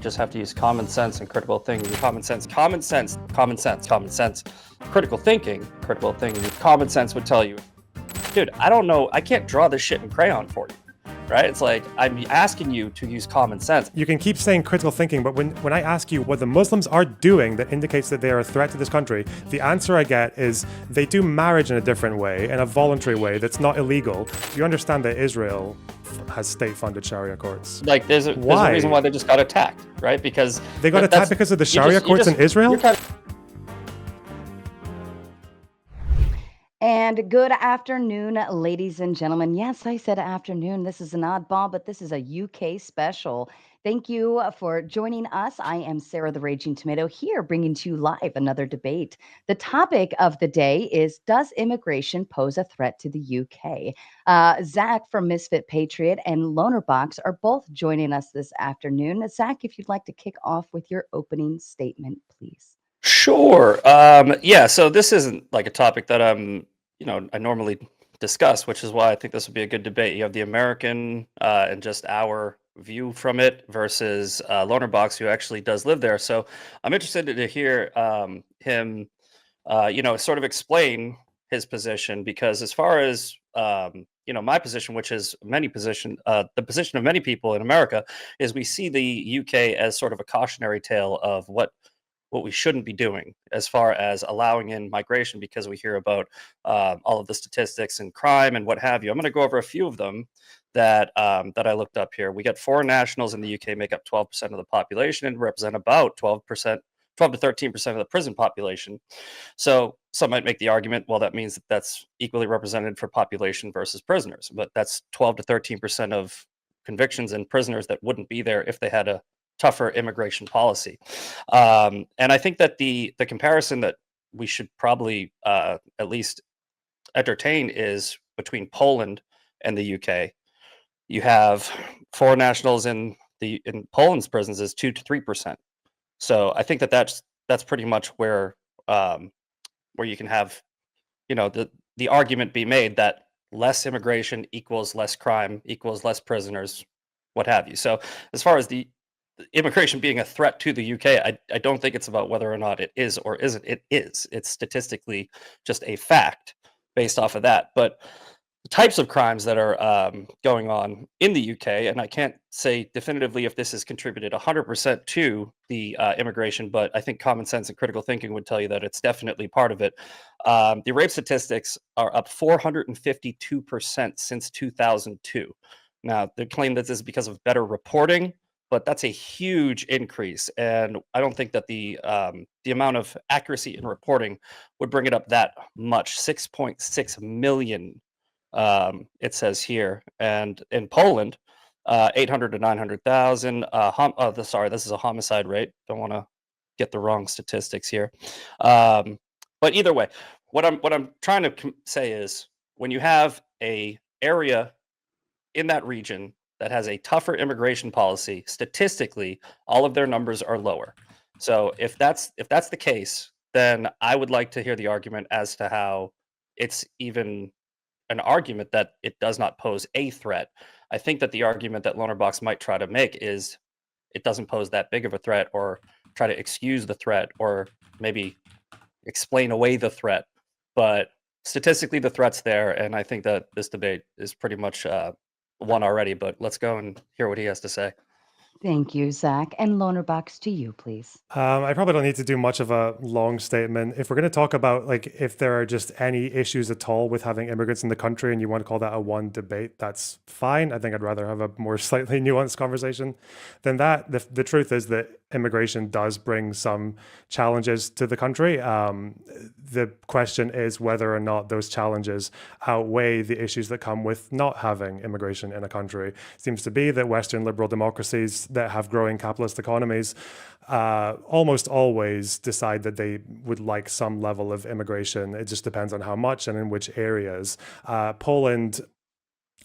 just have to use common sense and critical thinking. Common sense, common sense, common sense, common sense. Critical thinking. Common sense would tell you, dude, I don't know. I can't draw this shit in crayon for you. Right? It's like, I'm asking you to use common sense. You can keep saying critical thinking, but when I ask you what the Muslims are doing that indicates that they are a threat to this country, the answer I get is they do marriage in a different way, in a voluntary way that's not illegal. You understand that Israel has state-funded Sharia courts. Like, there's a reason why they just got attacked, right? Because they got attacked because of the Sharia courts in Israel? And good afternoon, ladies and gentlemen. Yes, I said afternoon. This is an oddball, but this is a UK special. Thank you for joining us. I am Sarah the Raging Tomato here, bringing to you live another debate. The topic of the day is, does immigration pose a threat to the UK? Zach from Misfit Patriot and Lonerbox are both joining us this afternoon. Zach, if you'd like to kick off with your opening statement, please. Sure. Yeah, so this isn't like a topic that I normally discuss, which is why I think this would be a good debate. You have the American and just our view from it versus Lonerbox, who actually does live there. So I'm interested to hear him, sort of explain his position, because as far as my position, which is the position of many people in America, is we see the UK as sort of a cautionary tale of what we shouldn't be doing as far as allowing in migration, because we hear about all of the statistics and crime and what have you. I'm going to go over a few of them that I looked up here. We got foreign nationals in the UK make up 12% of the population and represent about 12 to 13% of the prison population. So some might make the argument, well, that means that that's equally represented for population versus prisoners, but that's 12 to 13% of convictions and prisoners that wouldn't be there if they had a tougher immigration policy. And I think that the comparison that we should probably at least entertain is between Poland and the UK. You have foreign nationals in Poland's prisons is 2 to 3%. So I think that that's pretty much where you can have the argument be made that less immigration equals less crime equals less prisoners, what have you. So as far as the immigration being a threat to the UK, I don't think it's about whether or not it is or isn't. It is. It's statistically just a fact based off of that. But the types of crimes that are going on in the UK, and I can't say definitively if this has contributed 100% to the immigration, but I think common sense and critical thinking would tell you that it's definitely part of it. The rape statistics are up 452% since 2002. Now, they claim that this is because of better reporting, but that's a huge increase, and I don't think that the amount of accuracy in reporting would bring it up that much. 6.6 million, it says here, and in Poland, 800 to 900,000. Sorry, this is a homicide rate. Don't want to get the wrong statistics here, but either way, what I'm trying to say is, when you have a area in that region that has a tougher immigration policy, statistically, all of their numbers are lower. So if that's the case, then I would like to hear the argument as to how it's even an argument that it does not pose a threat. I think that the argument that Lonerbox might try to make is it doesn't pose that big of a threat, or try to excuse the threat, or maybe explain away the threat. But statistically, the threat's there, and I think that this debate is pretty much one already, but let's go and hear what he has to say. Thank you, Zach. And Lonerbox, to you, please. I probably don't need to do much of a long statement. If we're going to talk about if there are just any issues at all with having immigrants in the country and you want to call that a one debate, that's fine. I think I'd rather have a more slightly nuanced conversation than that. The truth is that immigration does bring some challenges to the country. The question is whether or not those challenges outweigh the issues that come with not having immigration in a country. It seems to be that Western liberal democracies that have growing capitalist economies almost always decide that they would like some level of immigration. It just depends on how much and in which areas. Poland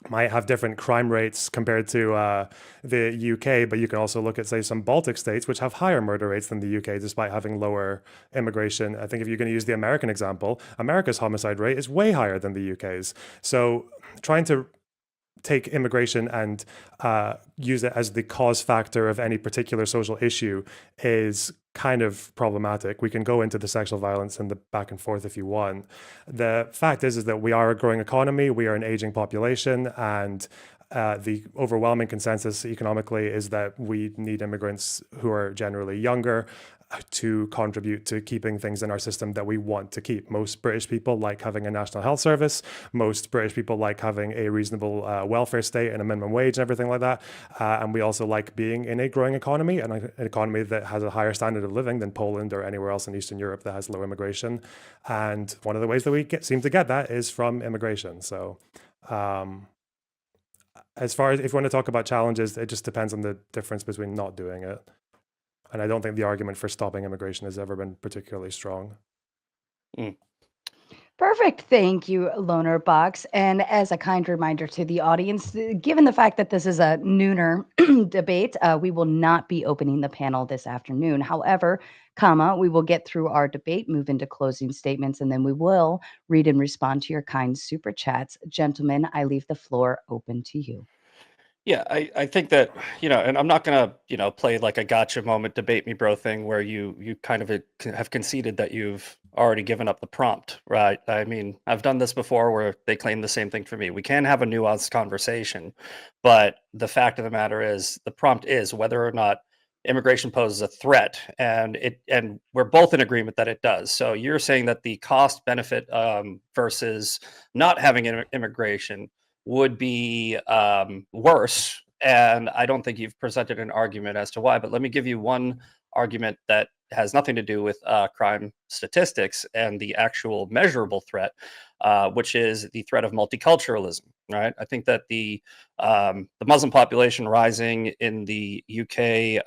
might have different crime rates compared to the UK, but you can also look at, say, some Baltic states, which have higher murder rates than the UK, despite having lower immigration. I think if you're going to use the American example, America's homicide rate is way higher than the UK's. So trying to take immigration and use it as the cause factor of any particular social issue is kind of problematic. We can go into the sexual violence and the back and forth if you want. The fact is that we are a growing economy, we are an aging population, and the overwhelming consensus economically is that we need immigrants who are generally younger to contribute to keeping things in our system that we want to keep. Most British people like having a national health service. Most British people like having a reasonable welfare state and a minimum wage and everything like that. And we also like being in a growing economy, and an economy that has a higher standard of living than Poland or anywhere else in Eastern Europe that has low immigration. And one of the ways that we seem to get that is from immigration. So as far as if you want to talk about challenges, it just depends on the difference between not doing it. And I don't think the argument for stopping immigration has ever been particularly strong. Mm. Perfect. Thank you, Lonerbox. And as a kind reminder to the audience, given the fact that this is a nooner debate, we will not be opening the panel this afternoon. However, we will get through our debate, move into closing statements, and then we will read and respond to your kind super chats. Gentlemen, I leave the floor open to you. Yeah, I think that, and I'm not gonna, play like a gotcha moment, debate me bro thing where you kind of have conceded that you've already given up the prompt, right? I mean, I've done this before where they claim the same thing for me. We can have a nuanced conversation, but the fact of the matter is the prompt is whether or not immigration poses a threat, and we're both in agreement that it does. So you're saying that the cost benefit versus not having immigration would be worse. And I don't think you've presented an argument as to why, but let me give you one argument that has nothing to do with crime statistics and the actual measurable threat, which is the threat of multiculturalism, right? I think that the Muslim population rising in the UK,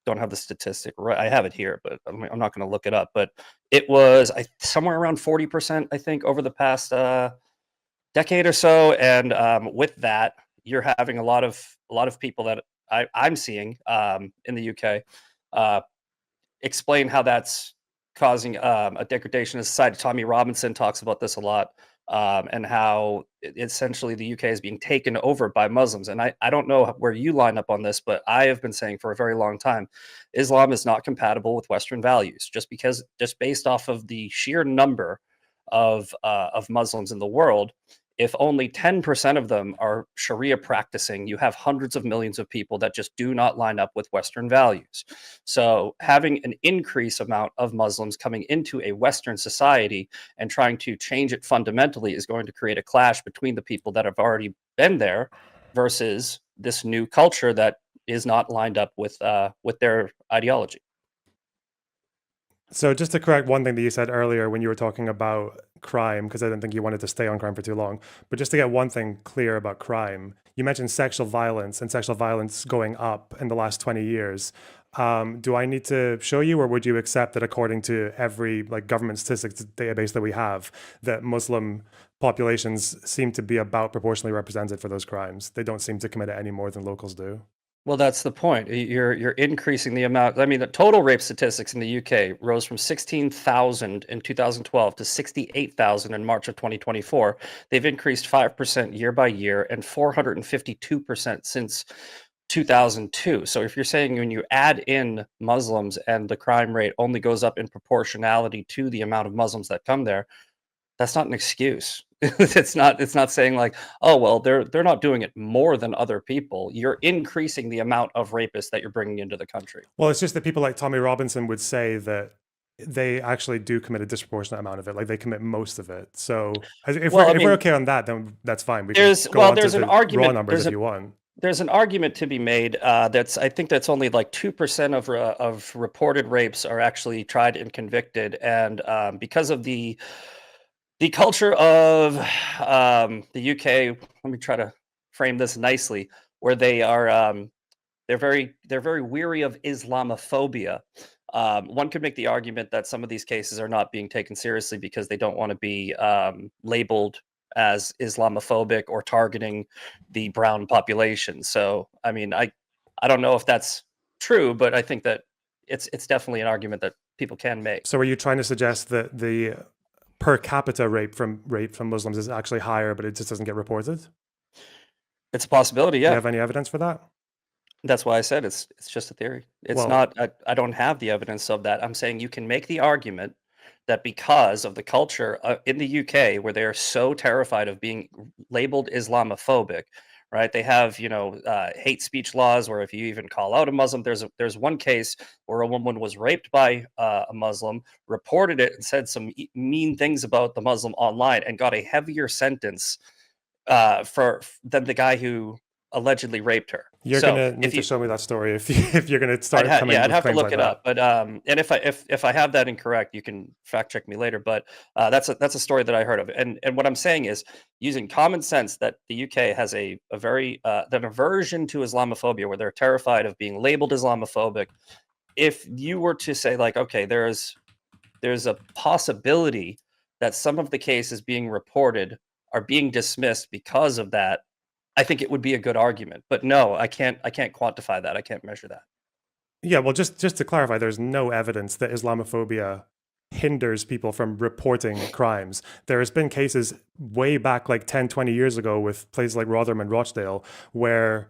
don't have the statistic right. I have it here, but I'm not going to look it up, but it was somewhere around 40%, I think, over the past decade or so, and with that, you're having a lot of people that I'm seeing in the UK explain how that's causing a degradation of society. Tommy Robinson talks about this a lot, and how essentially the UK is being taken over by Muslims. And I don't know where you line up on this, but I have been saying for a very long time, Islam is not compatible with Western values, just based off of the sheer number of Muslims in the world. If only 10% of them are Sharia practicing, you have hundreds of millions of people that just do not line up with Western values. So having an increase amount of Muslims coming into a Western society and trying to change it fundamentally is going to create a clash between the people that have already been there versus this new culture that is not lined up with their ideology. So just to correct one thing that you said earlier when you were talking about crime, because I didn't think you wanted to stay on crime for too long, but just to get one thing clear about crime, you mentioned sexual violence and sexual violence going up in the last 20 years. Do I need to show you, or would you accept that according to every government statistics database that we have, that Muslim populations seem to be about proportionally represented for those crimes? They don't seem to commit it any more than locals do. Well, that's the point. You're increasing the amount. I mean, the total rape statistics in the UK rose from 16,000 in 2012 to 68,000 in March of 2024. They've increased 5% year by year and 452% since 2002. So if you're saying when you add in Muslims and the crime rate only goes up in proportionality to the amount of Muslims that come there, that's not an excuse. It's not saying like, oh well, they're not doing it more than other people. You're increasing the amount of rapists that you're bringing into the country. Well, it's just that people like Tommy Robinson would say that they actually do commit a disproportionate amount of it. Like they commit most of it. So if we're okay on that, then that's fine. We can go on to the raw numbers if you want. There's an argument to be made I think that's only like 2% of reported rapes are actually tried and convicted, and because of the culture of the UK, let me try to frame this nicely, where they are they're very weary of Islamophobia. One could make the argument that some of these cases are not being taken seriously because they don't want to be labeled as Islamophobic or targeting the brown population. So, I mean, I don't know if that's true, but I think that it's definitely an argument that people can make. So, are you trying to suggest that the per capita rape from Muslims is actually higher, but it just doesn't get reported? It's a possibility, Do you yeah. have any evidence for that? That's why I said it's just a theory. It's Well, not. I don't have the evidence of that. I'm saying you can make the argument that because of the culture in the UK, where they are so terrified of being labeled Islamophobic, right? They have hate speech laws where if you even call out a Muslim, there's one case where a woman was raped by a Muslim, reported it, and said some mean things about the Muslim online, and got a heavier sentence than the guy who allegedly raped her. you're So gonna if need to you, show me that story if you're gonna start coming I'd with have to claims look like it that. up. But and if I have that incorrect, you can fact check me later. But that's a story that I heard of. And what I'm saying is using common sense that the UK has a very an aversion to Islamophobia, where they're terrified of being labeled Islamophobic. If you were to say like, okay, there's a possibility that some of the cases being reported are being dismissed because of that, I think it would be a good argument. But no, I can't quantify that. I can't measure that. Yeah, well, just to clarify, there's no evidence that Islamophobia hinders people from reporting crimes. There has been cases way back like 10, 20 years ago with places like Rotherham and Rochdale where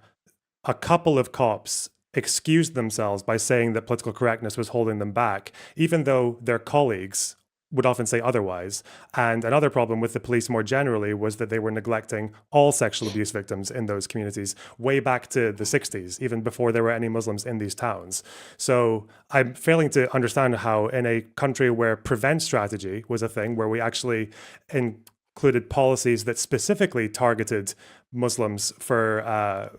a couple of cops excused themselves by saying that political correctness was holding them back, even though their colleagues would often say otherwise. And another problem with the police more generally was that they were neglecting all sexual abuse victims in those communities way back to the 60s, even before there were any Muslims in these towns. So I'm failing to understand how, in a country where prevent strategy was a thing, where we actually included policies that specifically targeted Muslims for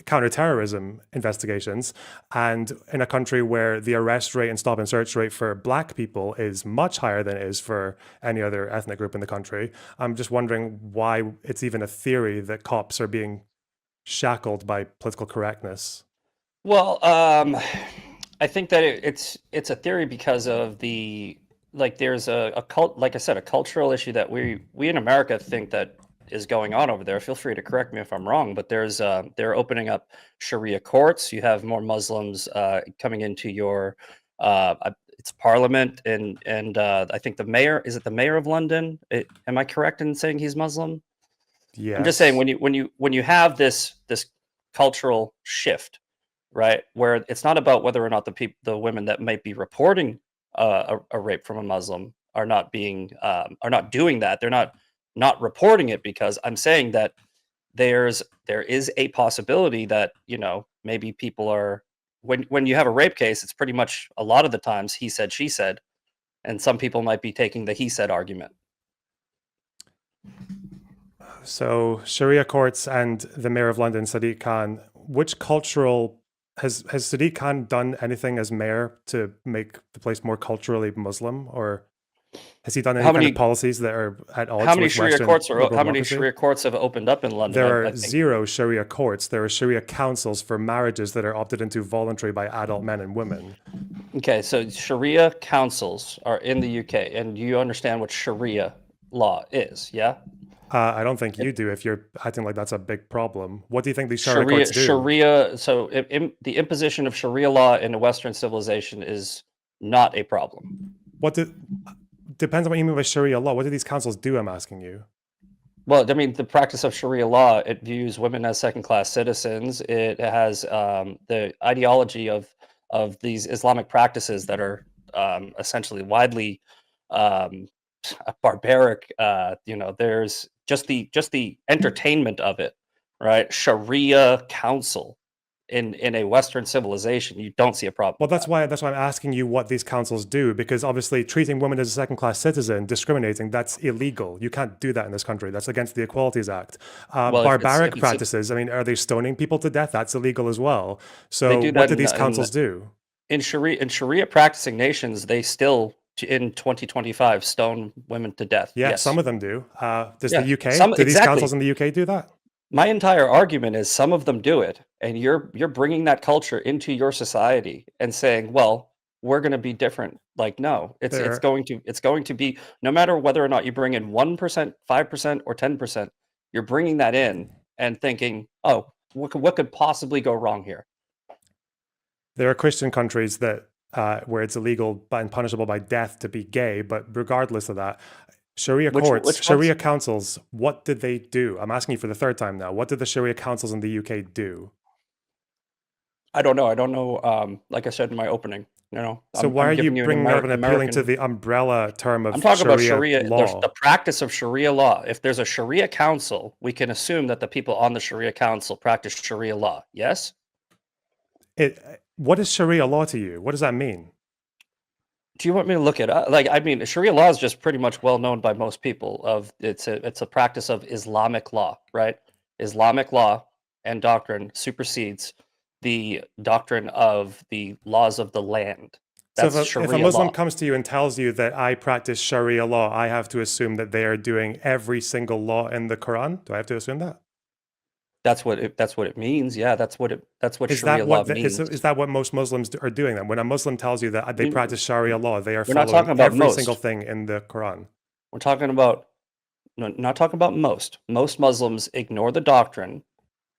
counterterrorism investigations, and in a country where the arrest rate and stop and search rate for black people is much higher than it is for any other ethnic group in the country, I'm just wondering why it's even a theory that cops are being shackled by political correctness. Well, I think that it's a theory because of there's a cult, like I said, a cultural issue that we in America think that is going on over there. Feel free to correct me if I'm wrong, but they're opening up Sharia courts. You have more Muslims coming into your it's parliament, and I think the mayor of London? Am I correct in saying he's Muslim? I'm just saying Yes. when you have this cultural shift, right, where it's not about whether or not the women that might be reporting a rape from a Muslim are not doing that. They're not reporting it, because I'm saying that there is a possibility that maybe people are, when you have a rape case, it's pretty much a lot of the times he said she said, and some people might be taking the he said argument. So Sharia courts and the mayor of London, Sadiq Khan, which cultural has Sadiq Khan done anything as mayor to make the place more culturally Muslim, or has he done any How kind of many policies that are at how odds many with Sharia Western courts are liberal how many democracy? Sharia courts have opened up in London? There I are think. zero Sharia courts. There are Sharia councils for marriages that are opted into voluntary by adult men and women. Okay, so Sharia councils are in the UK, and you understand what Sharia law is, yeah? I don't think you do if you're acting like that's a big problem. What do you think these Sharia courts do? Sharia. So the imposition of Sharia law in a Western civilization is not a problem. What do, depends on what you mean by Sharia law. What do these councils do, I'm asking you? Well, I mean, the practice of Sharia law, it views women as second-class citizens. It has the ideology of these Islamic practices that are essentially widely um, barbaric. There's just the entertainment of it, right? Sharia council in a Western civilization, you don't see a problem Well, with that. that's why I'm asking you what these councils do, because obviously treating women as a second-class citizen, discriminating, that's illegal. You can't do that in this country. That's against the Equalities Act. Well, if Barbaric it's practices, I mean, are they stoning people to death? That's illegal as well. they So do what that do these councils do? in Sharia practicing nations, they still in 2025 stone women to death. Yeah, some Yes. of them do. Does the Yeah. UK? Some Do these councils exactly. in the UK do that? My entire argument is some of them do it, and you're bringing that culture into your society and saying, "Well, we're going to be different." Like, no, There, it's going to be, no matter whether or not you bring in 1%, 5%, or 10%, you're bringing that in and thinking, "Oh, what could possibly go wrong here?" there are Christian countries that where it's illegal and punishable by death to be gay, but regardless of that, Sharia Which courts, which Sharia ones? councils, what did they do? I'm asking you for the third time now. What did the Sharia councils in the UK do? I don't know. I don't know. Like I said in my opening, So why I'm are you giving you an bringing up and appealing to American. the umbrella term I'm of talking about Sharia Sharia, the law? practice of Sharia law. If there's a Sharia council, we can assume that the people on the Sharia council practice Sharia law. Yes? What is Sharia law to you? What does that mean? Do you want me to look it up? Like, I mean, Sharia law is just pretty much well known by most people. It's a practice of Islamic law, right? Islamic law and doctrine supersedes the doctrine of the laws of the land. So That's if a Sharia Muslim law. comes to you and tells you that I practice Sharia law, I have to assume that they are doing every single law in the Quran? Do I have to assume that? That's what it means. Yeah, that's what Is Sharia that law what means. is that what most Muslims are doing then? When a Muslim tells you that they You- practice Sharia law, they are We're not following talking about every single most. thing in the Quran. We're talking about no, not talking about most. Most Muslims ignore the doctrine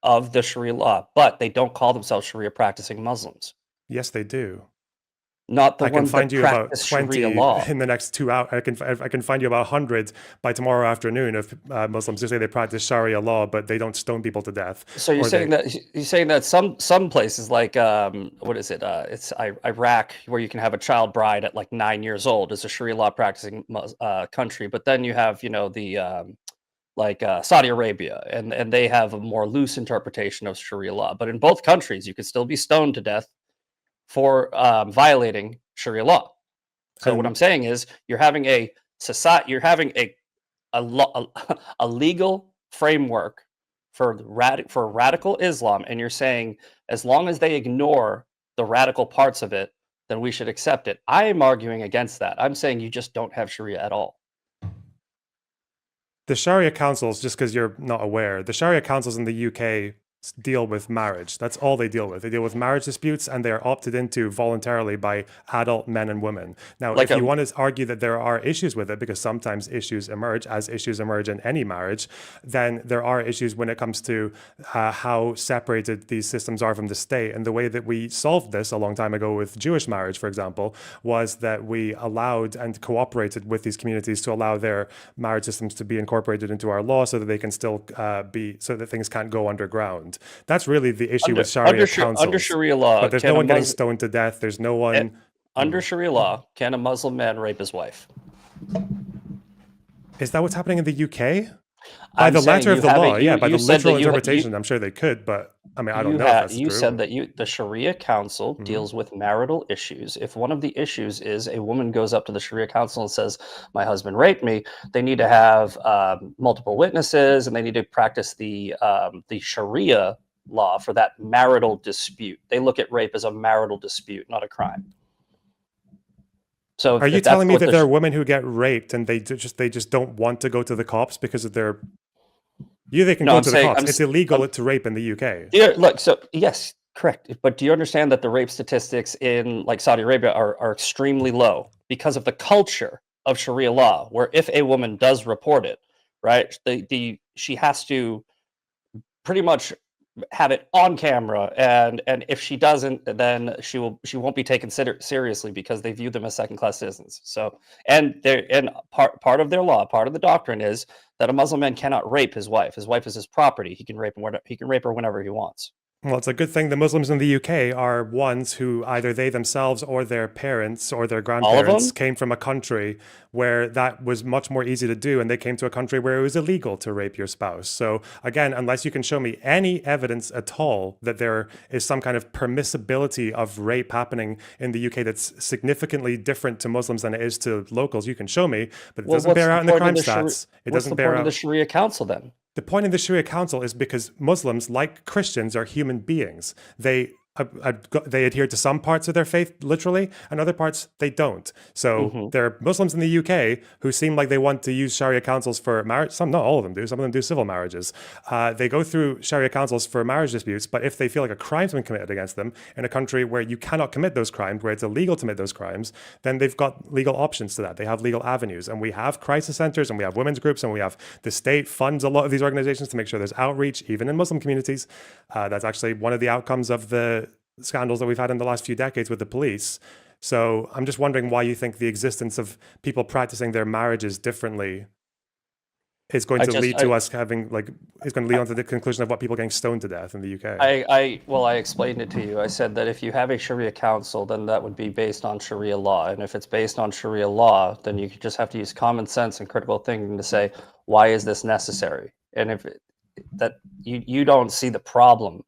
of the Sharia law, but they don't call themselves Sharia practicing Muslims. Yes, they do. Not the I can ones that find you about practice Sharia 20 law. in the next 2 hours. I can find you about 100 by tomorrow afternoon of Muslims who say they practice Sharia law, but they don't stone people to death. So you're Or saying they, that some places like what is it? It's Iraq where you can have a child bride at like 9 years old is a Sharia law practicing country, but then you have the like Saudi Arabia, and they have a more loose interpretation of Sharia law. But in both countries, you could still be stoned to death for violating Sharia law. So what and I'm saying is, you're having a society, you're having a legal framework for for radical Islam, and you're saying as long as they ignore the radical parts of it, then we should accept it. I am arguing against that. I'm saying you just don't have Sharia at all. the Sharia councils, just because you're not aware, the Sharia councils in the UK deal with marriage. That's all they deal with. They deal with marriage disputes, and they are opted into voluntarily by adult men and women. Now, Like if you a want to argue that there are issues with it, because sometimes issues emerge, as issues emerge in any marriage, then there are issues when it comes to how separated these systems are from the state. And the way that we solved this a long time ago with Jewish marriage, for example, was that we allowed and cooperated with these communities to allow their marriage systems to be incorporated into our law so that they can still so that things can't go underground. That's really the issue with Sharia under councils. Sharia law, But there's no one getting stoned to death. There's no one. under Sharia law, can a Muslim man rape his wife? Is that what's happening in the UK? By I'm the saying letter of you the have law, a yeah. By the you said that literal interpretation, I'm sure they could, but I mean, I don't know if that's you true. said that the Sharia council Mhm. deals with marital issues. If one of the issues is a woman goes up to the Sharia council and says, "My husband raped me," they need to have multiple witnesses, and they need to practice the Sharia law for that marital dispute. They look at rape as a marital dispute, not a crime. So Are you if that's telling me what that there are women who get raped and they just don't want to go to the cops because of their they can no, go I'm to the saying cops. It's illegal to rape in the UK. yeah, look, so yes, correct. But do you understand that the rape statistics in like Saudi Arabia are extremely low because of the culture of Sharia law, where if a woman does report it, right, she has to pretty much have it on camera, and if she doesn't, then she won't be taken seriously because they view them as second class citizens. So and part of their law, part of the doctrine is that a Muslim man cannot rape his wife. His wife is his property. He can rape her whenever he wants. Well, it's a good thing the Muslims in the UK are ones who either they themselves or their parents or their All of grandparents them. came from a country where that was much more easy to do, and they came to a country where it was illegal to rape your spouse. So again, unless you can show me any evidence at all that there is some kind of permissibility of rape happening in the UK that's significantly different to Muslims than it is to locals, you can show me, but it Well, doesn't what's bear the out in the point of crime the Sharia? stats. It What's the doesn't bear point of the out. Sharia council then? The point of the Sharia council is because Muslims, like Christians, are human beings. They adhere to some parts of their faith literally, and other parts they don't. So Hmm. there are Muslims in the UK who seem like they want to use Sharia councils for marriage. Some, not all of them do. Some of them do civil marriages. They go through Sharia councils for marriage disputes, but if they feel like a crime's been committed against them in a country where you cannot commit those crimes, where it's illegal to commit those crimes, then they've got legal options to that. They have legal avenues, and we have crisis centers, and we have women's groups, and we have the state funds a lot of these organizations to make sure there's outreach, even in Muslim communities. That's actually one of the outcomes of the scandals that we've had in the last few decades with the police. So I'm just wondering why you think the existence of people practicing their marriages differently is going I to just lead to us having is going to lead on to the conclusion of what people getting stoned to death in the UK. I explained it to you. I said that if you have a Sharia council, then that would be based on Sharia law. And if it's based on Sharia law, then you just have to use common sense and critical thinking to say, why is this necessary? And if that you don't see the problem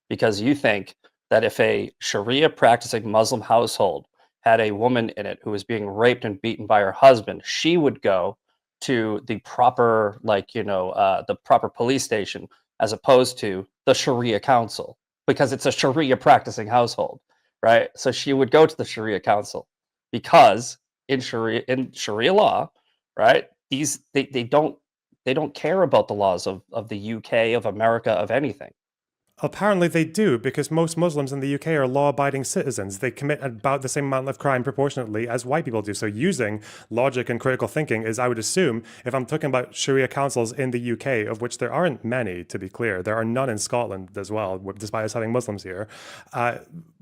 because you think that if a Sharia practicing Muslim household had a woman in it who was being raped and beaten by her husband, she would go to the proper, the proper police station as opposed to the Sharia council because it's a Sharia practicing household, right? So she would go to the Sharia council because in Sharia law, right? They don't care about the laws of the UK, of America, of anything. Apparently they do, because most Muslims in the UK are law-abiding citizens. They commit about the same amount of crime proportionately as white people do. So using logic and critical thinking is, I would assume, if I'm talking about Sharia councils in the UK, of which there aren't many, to be clear, there are none in Scotland as well, despite us having Muslims here. I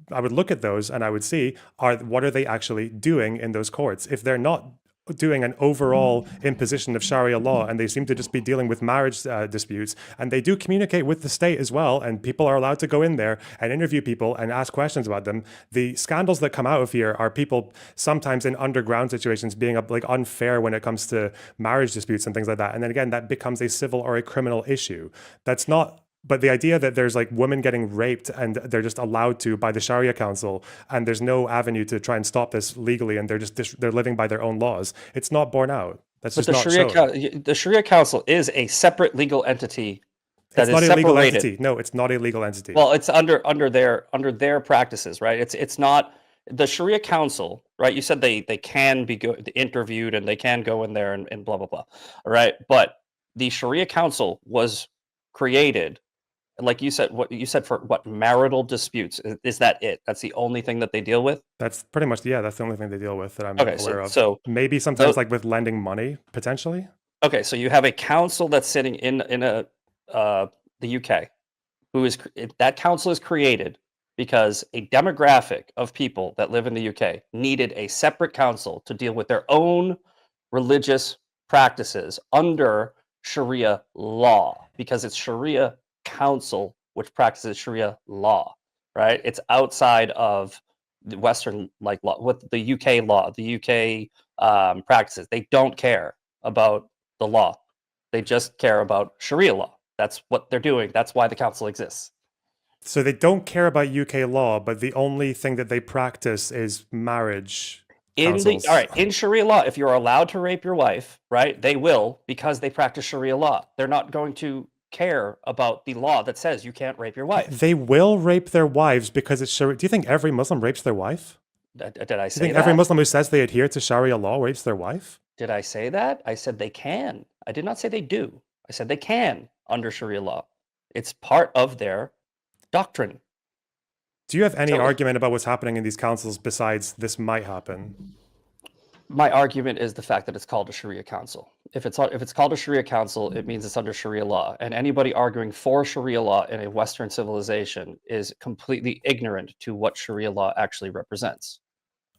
would look at those and I would see, what are they actually doing in those courts? If they're not doing an overall imposition of Sharia law, and they seem to just be dealing with marriage disputes, and they do communicate with the state as well, and people are allowed to go in there and interview people and ask questions about them. The scandals that come out of here are people sometimes in underground situations being unfair when it comes to marriage disputes and things like that. And then again, that becomes a civil or a criminal issue. That's not. But the idea that there's women getting raped and they're just allowed to by the Sharia Council, and there's no avenue to try and stop this legally, and they're living by their own laws, it's not borne out. That's But just not shown. the Sharia council is a separate legal entity that It's is not a legal separated. entity. No, it's not a legal entity. Well, it's under their practices, right? It's not the Sharia council, right? You said they can be interviewed and they can go in there and blah blah blah, all right? But the Sharia council was created, like you said, what you said for what marital disputes. Is that it? That's the only thing that they deal with? That's pretty much, yeah, that's the only thing they deal with that I'm Okay, aware of. so Maybe sometimes with lending money, potentially. okay, so you have a council that's sitting in the UK, that council is created because a demographic of people that live in the UK needed a separate council to deal with their own religious practices under Sharia law, because it's Sharia council which practices Sharia law, right? It's outside of the Western law, with the UK law, the UK practices. They don't care about the law. They just care about Sharia law. That's what they're doing. That's why the council exists. So they don't care about UK law, but the only thing that they practice is marriage councils. All right, in Sharia law, if you're allowed to rape your wife, right, they will, because they practice Sharia law. They're not going to care about the law that says you can't rape your wife. They will rape their wives because it's Sharia. Do you think every Muslim rapes their wife? Did I say Do you think that? every Muslim who says they adhere to Sharia law rapes their wife? Did I say that? I said they can. I did not say they do. I said they can under Sharia law. It's part of their doctrine. Do you have any argument about what's happening in these councils besides this might happen? My argument is the fact that it's called a Sharia council. If it's called a Sharia council, it means it's under Sharia law. And anybody arguing for Sharia law in a Western civilization is completely ignorant to what Sharia law actually represents.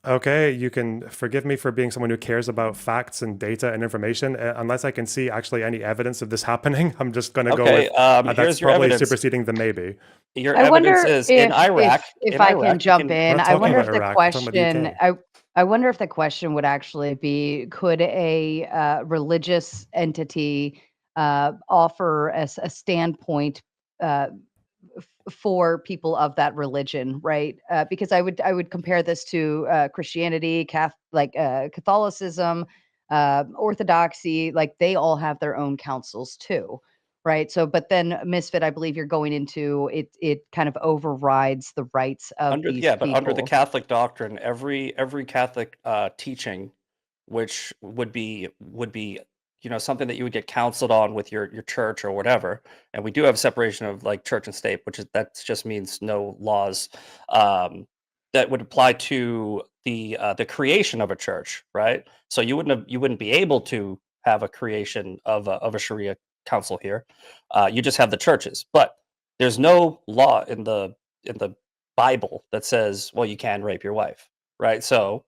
Okay, you can forgive me for being someone who cares about facts and data and information. Unless I can see actually any evidence of this happening, I'm just going to go with that's probably superseding the maybe. Your evidence is in Iraq. If I can jump in, I wonder if the question. I wonder if the question would actually be: could a religious entity offer a standpoint for people of that religion, right? Because I would compare this to Christianity, Catholicism, Orthodoxy. Like they all have their own councils too, right? So, but then Misfit, I believe you're going into it. It kind of overrides the rights of these people. But under the Catholic doctrine, every Catholic teaching, which would be something that you would get counseled on with your church or whatever, and we do have separation of church and state, that just means no laws that would apply to the creation of a church, right? So you wouldn't be able to have a creation of a Sharia council here. You just have the churches, but there's no law in the Bible that says, well, you can rape your wife. right? So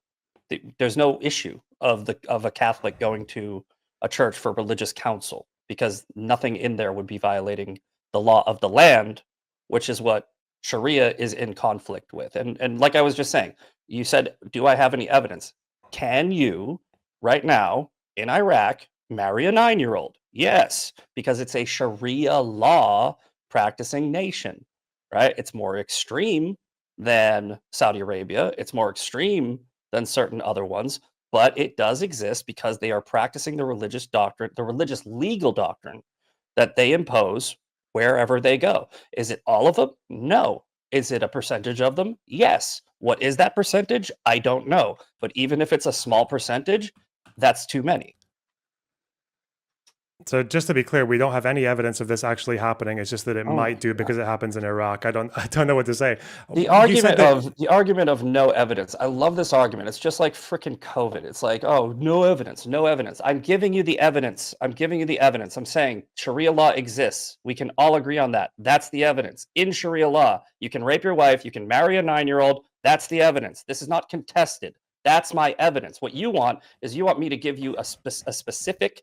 there's no issue of a Catholic going to a church for religious counsel because nothing in there would be violating the law of the land, which is what Sharia is in conflict with. And like I was just saying, you said, do I have any evidence? Can you right now in Iraq marry a 9-year-old? Yes, because it's a Sharia law practicing nation, right? It's more extreme than Saudi Arabia. It's more extreme than certain other ones, but it does exist because they are practicing the religious doctrine, the religious legal doctrine that they impose wherever they go. Is it all of them? No. Is it a percentage of them? Yes. What is that percentage? I don't know. But even if it's a small percentage, that's too many. So just to be clear, we don't have any evidence of this actually happening. It's just that it Oh might my do because it happens in Iraq. I don't know what to say. The You argument said that of the argument of no evidence. I love this argument. It's just like freaking COVID. It's like, oh, no evidence, no evidence. I'm giving you the evidence. I'm giving you the evidence. I'm saying Sharia law exists. We can all agree on that. That's the evidence. In Sharia law, you can rape your wife, you can marry a 9-year-old. That's the evidence. This is not contested. That's my evidence. What you want is you want me to give you a specific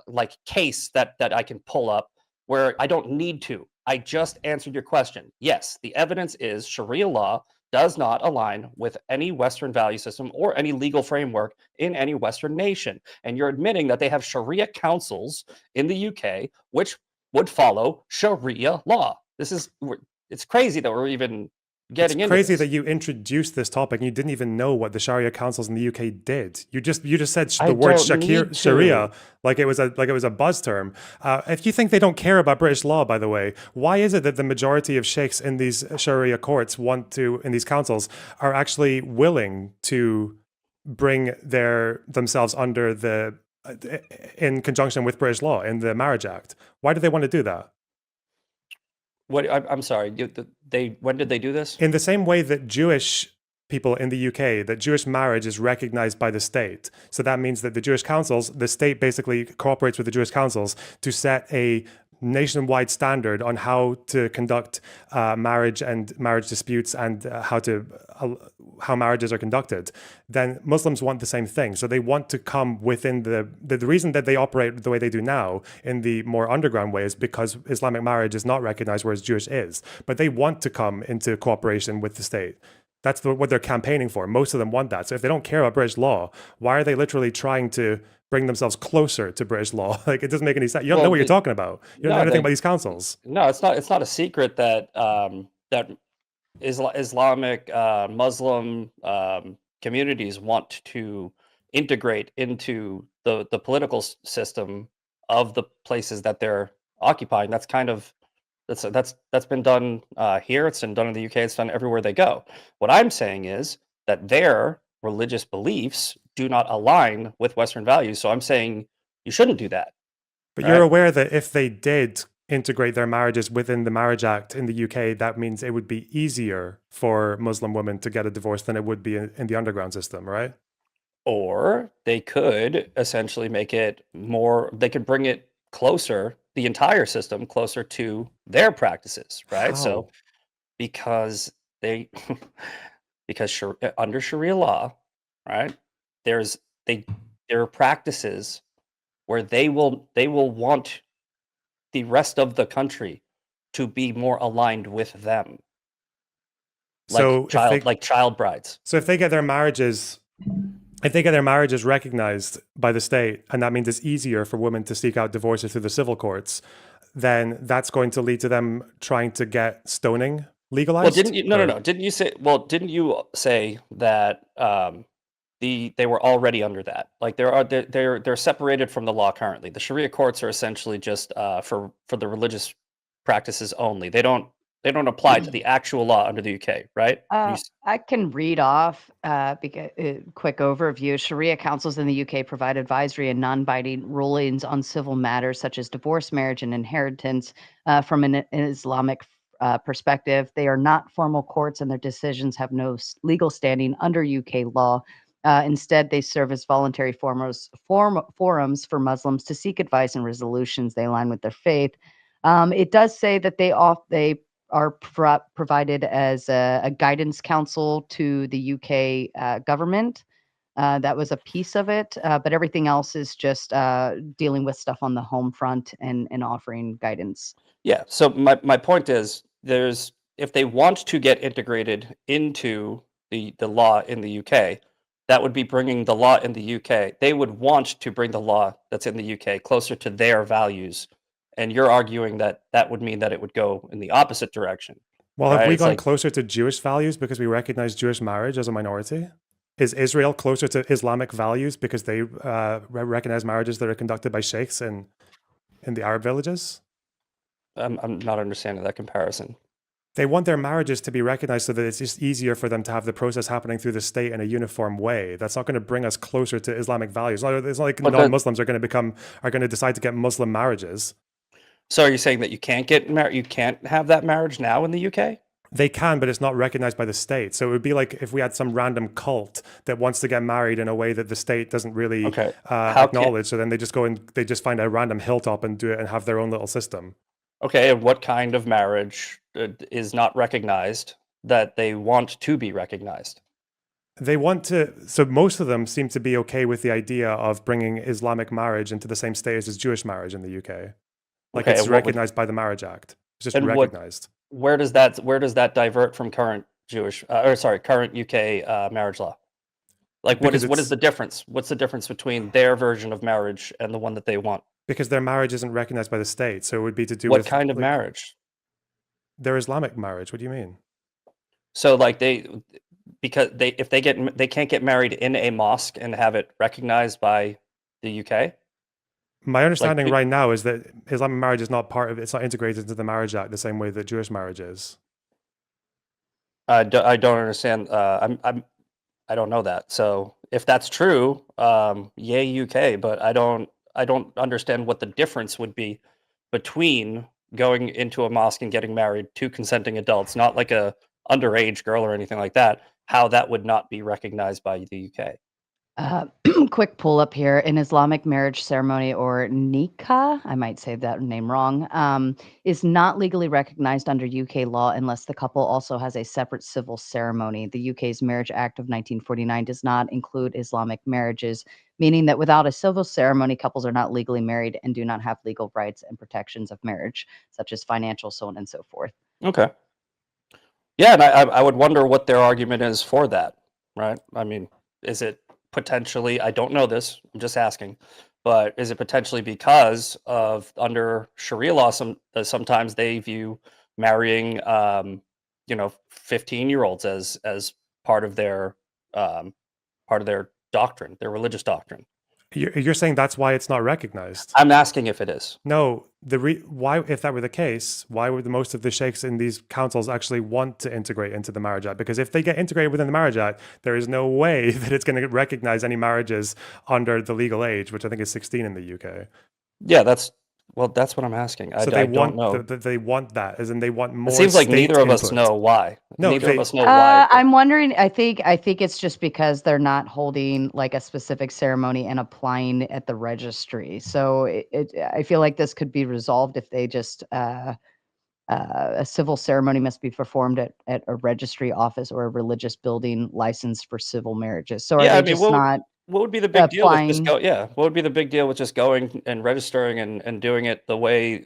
like case that I can pull up where I don't need to. I just answered your question. Yes, the evidence is Sharia law does not align with any Western value system or any legal framework in any Western nation. And you're admitting that they have Sharia councils in the UK, which would follow Sharia law. It's crazy that we're even it's getting into crazy this. that you introduced this topic and you didn't even know what the Sharia councils in the UK did. You just said I the word don't need Sharia to. like it was a buzz term. If you think they don't care about British law, by the way, why is it that the majority of sheikhs in these Sharia courts in these councils are actually willing to bring themselves under in conjunction with British law in the Marriage Act? Why do they want to do that? I'm sorry. When did they do this? In the same way that Jewish people in the UK, that Jewish marriage is recognized by the state. So that means that the Jewish councils, the state basically cooperates with the Jewish councils to set a nationwide standard on how to conduct marriage and marriage disputes and how marriages are conducted. Then Muslims want the same thing. So they want to come within the reason that they operate the way they do now in the more underground way is because Islamic marriage is not recognized, whereas Jewish is. But they want to come into cooperation with the state. That's what they're campaigning for. Most of them want that. So if they don't care about British law, why are they literally trying to bring themselves closer to British law? Like, it doesn't make any sense. You don't know what you're talking about. You don't know anything about these councils. No, it's not. It's not a secret that that Islamic Muslim communities want to integrate into the political system of the places that they're occupying. That's kind of that's been done here. It's been done in the UK. It's done everywhere they go. What I'm saying is that their religious beliefs do not align with Western values. So I'm saying you shouldn't do that. But right? you're aware that if they did integrate their marriages within the Marriage Act in the UK, that means it would be easier for Muslim women to get a divorce than it would be in the underground system, right? Or they could essentially make it more, they could bring it closer, the entire system closer to their practices, right? So How? because they, because under Sharia law, right, there are practices where they will want the rest of the country to be more aligned with them, So like child brides. So if they get their marriages recognized by the state, and that means it's easier for women to seek out divorces through the civil courts, then that's going to lead to them trying to get stoning legalized. Well, didn't you? No. Didn't you say? Well, didn't you say that they were already under that? Like they're separated from the law currently. The Sharia courts are essentially just for the religious practices only. They don't apply to the actual law under the UK, right? I can read off because quick overview. Sharia councils in the UK provide advisory and non-binding rulings on civil matters such as divorce, marriage, and inheritance from an Islamic perspective. They are not formal courts, and their decisions have no legal standing under UK law. Instead, they serve as voluntary forums for Muslims to seek advice and resolutions they align with their faith. It does say that they are provided as a guidance council to the UK government. That was a piece of it, but everything else is just dealing with stuff on the home front and offering guidance. Yeah. So my point is, if they want to get integrated into the law in the UK, that would be bringing the law in the UK. They would want to bring the law that's in the UK closer to their values, and you're arguing that that would mean that it would go in the opposite direction. Well, have Right? we It's gone like, closer to Jewish values because we recognize Jewish marriage as a minority? Is Israel closer to Islamic values because they recognize marriages that are conducted by sheikhs in the Arab villages? I'm not understanding that comparison. They want their marriages to be recognized so that it's just easier for them to have the process happening through the state in a uniform way. That's not going to bring us closer to Islamic values. It's not like But non-Muslims are going to decide to get Muslim marriages. So are you saying that you can't get married? You can't have that marriage now in the UK? They can, but it's not recognized by the state. So it would be like if we had some random cult that wants to get married in a way that the state doesn't really Okay. How can, acknowledge. So then they just go and they just find a random hilltop and do it and have their own little system. okay, and what kind of marriage is not recognized that they want to be recognized? They want to, so most of them seem to be okay with the idea of bringing Islamic marriage into the same status as Jewish marriage in the UK. Like Okay, it's and what would, recognized by the Marriage Act. It's just and what recognized. where does that divert from current current UK marriage law? Like Because what is the difference? What's the difference between their version of marriage and the one that they want? because their marriage isn't recognized by the state. So it would be to do What with kind of like marriage? their Islamic marriage. What do you mean? So like because they can't get married in a mosque and have it recognized by the UK? My Like understanding right now is that Islamic marriage is not part of it's not integrated into the Marriage Act the same way that Jewish marriage is. I don't understand. I don't know that. So if that's true, yay UK. But I don't understand what the difference would be between going into a mosque and getting married to consenting adults, not like a underage girl or anything like that. How that would not be recognized by the UK. Quick pull up here. An Islamic marriage ceremony, or nikah, I might say that name wrong, is not legally recognized under UK law unless the couple also has a separate civil ceremony. The UK's Marriage Act of 1949 does not include Islamic marriages, meaning that without a civil ceremony, couples are not legally married and do not have legal rights and protections of marriage, such as financial, so on and so forth. Okay. Yeah, and I would wonder what their argument is for that, right? I mean, is it potentially, I don't know this, I'm just asking, but is it potentially because of under Sharia law, sometimes they view marrying, 15-year-olds as part of their doctrine, their religious doctrine. You're saying that's why it's not recognized? I'm asking if it is. No, why, if that were the case, why would most of the sheikhs in these councils actually want to integrate into the Marriage Act? Because if they get integrated within the Marriage Act, there is no way that it's going to recognize any marriages under the legal age, which I think is 16 in the UK. Yeah, that's what I'm asking. So I don't know. they want that, as in they want more. It seems like state neither of us input. know why. No, Neither of us know why. I'm wondering. I think it's just because they're not holding like a specific ceremony and applying at the registry. So I feel like this could be resolved if they just a civil ceremony must be performed at a registry office or a religious building licensed for civil marriages. So are Yeah, they I mean, just not what would be the big deal with just applying? what would be the big deal with just going and registering and doing it the way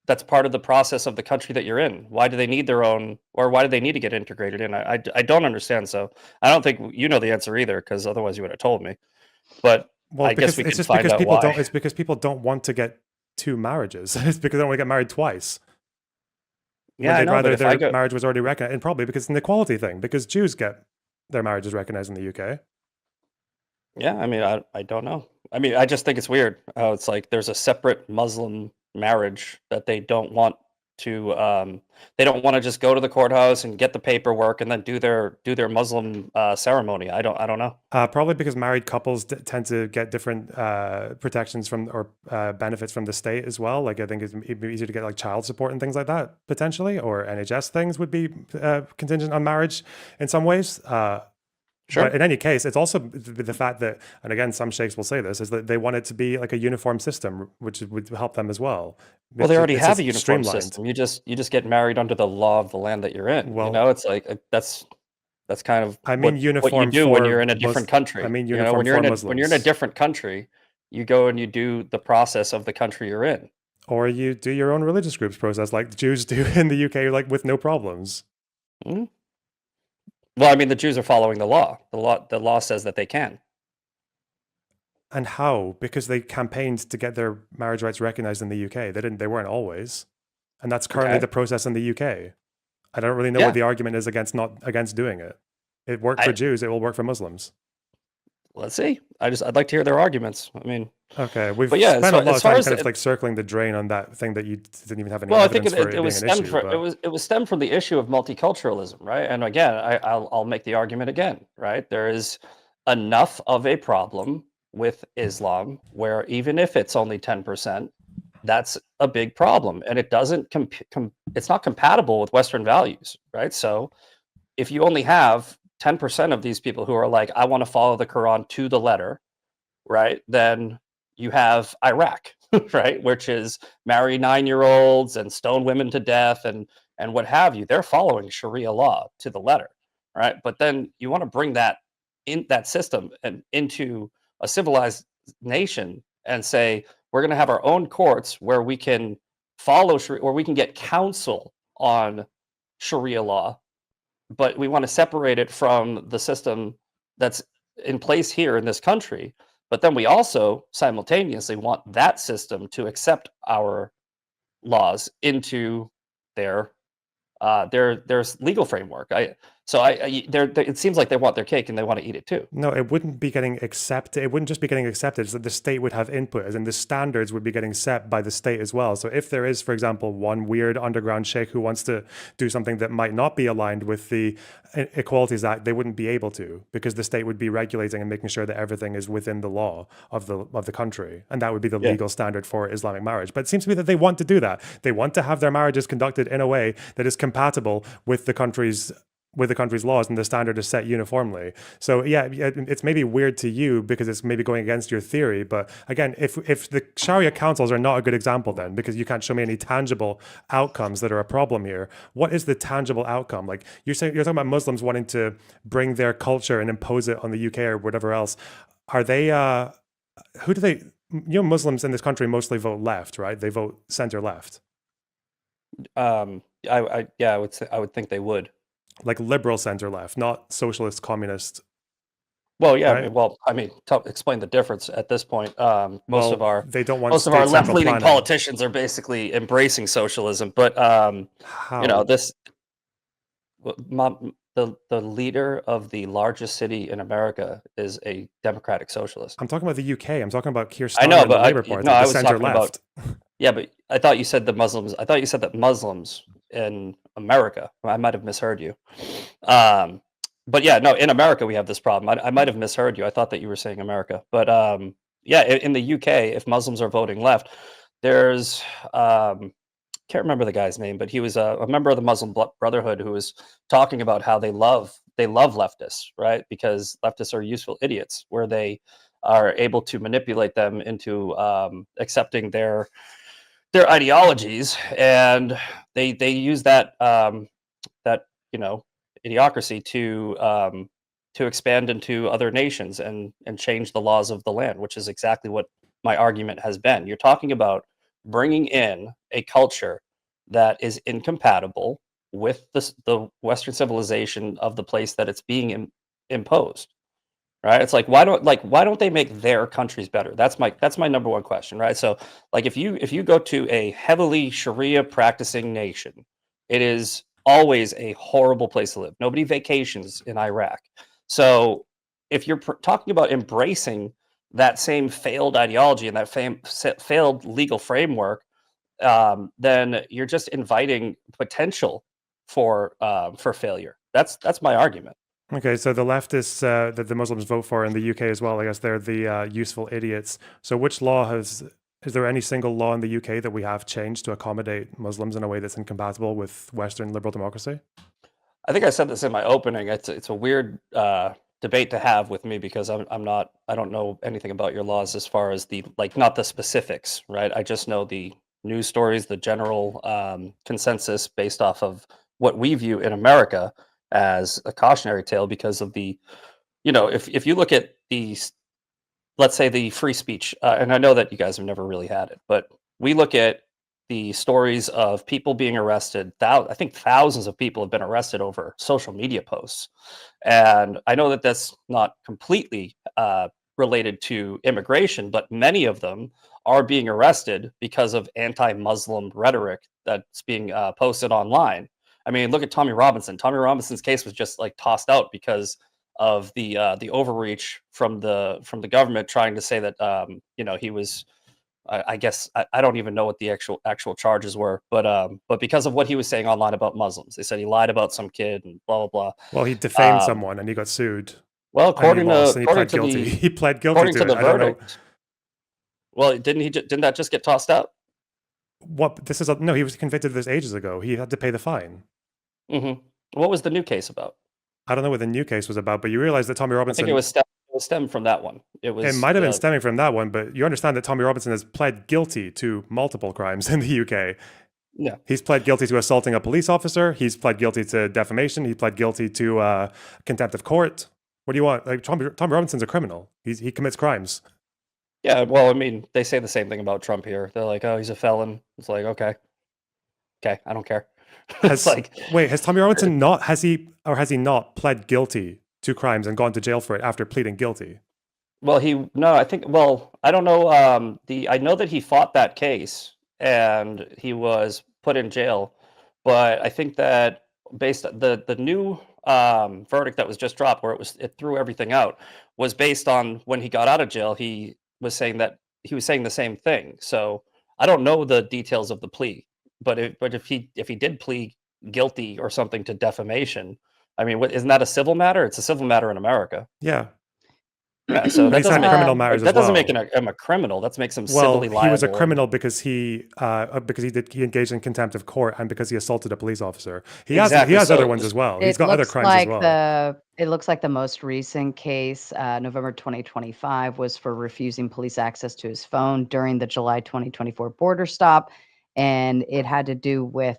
that's part of the process of the country that you're in? Why do they need their own, or why do they need to get integrated in? I don't understand. So I don't think you know the answer either, because otherwise you would have told me. But Well, I guess because we it's can just find because out people why. don't. It's because people don't want to get two marriages. It's because they don't want to get married twice. Yeah, When I they'd know, but rather if I their go, marriage was already recognized, and probably because it's an equality thing, because Jews get their marriages recognized in the UK. yeah, I mean, I don't know. I mean, I just think it's weird how it's like there's a separate Muslim marriage that they don't want to just go to the courthouse and get the paperwork and then do their Muslim ceremony. I don't know. Probably because married couples tend to get different protections from or benefits from the state as well. Like I think it'd be easier to get like child support and things like that potentially, or NHS things would be contingent on marriage in some ways. Sure. But in any case, it's also the fact that, and again, some sheikhs will say this, is that they want it to be like a uniform system, which would help them as well. Well, they already It's have just a uniform streamlined. system. You just get married under the law of the land that you're in. Well, It's like that's kind of I mean what you uniform do when for you're in a different country. I mean When uniform you're for in a Muslims. different country, you go and you do the process of the country you're in. Or you do your own religious groups process like the Jews do in the UK, like with no problems. Mhm. Well, I mean, the Jews are following the law. The law says that they can. And how? Because they campaigned to get their marriage rights recognized in the UK. They weren't always. And that's currently Okay. the process in the UK. I don't really know Yeah. what the argument is against doing it. It worked for Jews, it will work for Muslims. Let's see. I'd like to hear their arguments. I mean, Okay, we've but yeah, spent a lot of as far time as kind of like circling the drain on that thing that you didn't even have any well, I think evidence for it it was being an stemmed issue. from it was stemmed from the issue of multiculturalism, right? And again, I'll make the argument again, right? There is enough of a problem with Islam where even if it's only 10%, that's a big problem, and it doesn't it's not compatible with Western values, right? So if you only have 10% of these people who are like, I want to follow the Quran to the letter, right? Then you have Iraq, right? Which is marry 9-year-olds and stone women to death and what have you. They're following Sharia law to the letter, right? But then you want to bring that system and into a civilized nation and say we're going to have our own courts where we can follow Sharia, where we can get counsel on Sharia law, but we want to separate it from the system that's in place here in this country. But then we also simultaneously want that system to accept our laws into their legal framework. It seems like they want their cake and they want to eat it too. No, it wouldn't be getting accepted. It wouldn't just be getting accepted. It's that the state would have input, as in the standards would be getting set by the state as well. So if there is, for example, one weird underground sheikh who wants to do something that might not be aligned with the Equalities Act, they wouldn't be able to, because the state would be regulating and making sure that everything is within the law of the country, and that would be the legal standard for Islamic marriage. But it seems to me that they want to do that. They want to have their marriages conducted in a way that is compatible with the country's laws, and the standard is set uniformly. So yeah, it's maybe weird to you because it's maybe going against your theory. But again, if the Sharia councils are not a good example, then because you can't show me any tangible outcomes that are a problem here, what is the tangible outcome? Like you're talking about Muslims wanting to bring their culture and impose it on the UK or whatever else. Are they? Who do they? Muslims in this country mostly vote left, right? They vote center left. I would think they would. Like liberal center left, not socialist communist. Well, yeah. Right? Explain the difference at this point. Most of our left-leaning politicians are basically embracing socialism, but the leader of the largest city in America is a democratic socialist. I'm talking about the UK. I'm talking about Keir Starmer I know, and but the Labour Party, the center left. Yeah, but I thought you said that Muslims in America. I might have misheard you. But yeah, no, in America we have this problem. I might have misheard you. I thought that you were saying America. But in the UK, if Muslims are voting left, there's can't remember the guy's name, but he was a member of the Muslim Brotherhood who was talking about how they love leftists, right? Because leftists are useful idiots, where they are able to manipulate them into accepting their ideologies, and they use that idiocracy to expand into other nations and change the laws of the land, which is exactly what my argument has been. You're talking about bringing in a culture that is incompatible with the Western civilization of the place that it's being imposed. Right? It's like why don't they make their countries better? That's my number one question, right? So like if you go to a heavily Sharia practicing nation, it is always a horrible place to live. Nobody vacations in Iraq. So if you're talking about embracing that same failed ideology and that failed legal framework, then you're just inviting potential for failure. That's my argument. Okay, so the leftists that the Muslims vote for in the UK as well, I guess they're the useful idiots. So which law is there any single law in the UK that we have changed to accommodate Muslims in a way that's incompatible with Western liberal democracy? I think I said this in my opening. It's a weird debate to have with me because I don't know anything about your laws as far as the like not the specifics, right? I just know the news stories, the general consensus based off of what we view in America as a cautionary tale because of the, if you look at let's say the free speech, and I know that you guys have never really had it, but we look at the stories of people being arrested. I think thousands of people have been arrested over social media posts, and I know that that's not completely related to immigration, but many of them are being arrested because of anti-Muslim rhetoric that's being posted online. I mean, look at Tommy Robinson. Tommy Robinson's case was just like tossed out because of the overreach from the government trying to say that he was I guess I don't even know what the actual charges were, but because of what he was saying online about Muslims, they said he lied about some kid and blah blah Well, he defamed blah. someone and he got sued Well, and he lost and he pled guilty. the He pled guilty according to to it. the I don't know verdict, well, didn't that just get tossed out? what this is. No, he was convicted of this ages ago. He had to pay the fine. hmm What was the new case about? I don't know what the new case was about, but you realize that Tommy I Robinson. think it was stemmed from that one. It might have been stemming from that one, but you understand that Tommy Robinson has pled guilty to multiple crimes in the UK. Yeah. He's pled guilty to assaulting a police officer. He's pled guilty to defamation. He pled guilty to contempt of court. What do you want? Like Tommy Robinson's a criminal. He commits crimes. Yeah, well, I mean, they say the same thing about Trump here. They're like, "Oh, he's a felon." It's like, okay, I don't care. It's like, Wait, has Tommy Robinson has he not pled guilty to crimes and gone to jail for it after pleading guilty? well, I don't know. I know that he fought that case and he was put in jail, but I think that based the new verdict that was just dropped, where it threw everything out, was based on when he got out of jail. He was saying the same thing. So I don't know the details of the plea, but if he did plead guilty or something to defamation, I mean, isn't that a civil matter? It's a civil matter in America. Yeah. Yeah, so But that he's doesn't had make criminal matters that as doesn't well. make him a criminal. That makes him Well, civilly liable. he was a criminal because he engaged in contempt of court and because he assaulted a police officer. He has Exactly, other so ones this- as well. It He's got other looks crimes like as well. it looks like the most recent case, November 2025, was for refusing police access to his phone during the July 2024 border stop, and it had to do with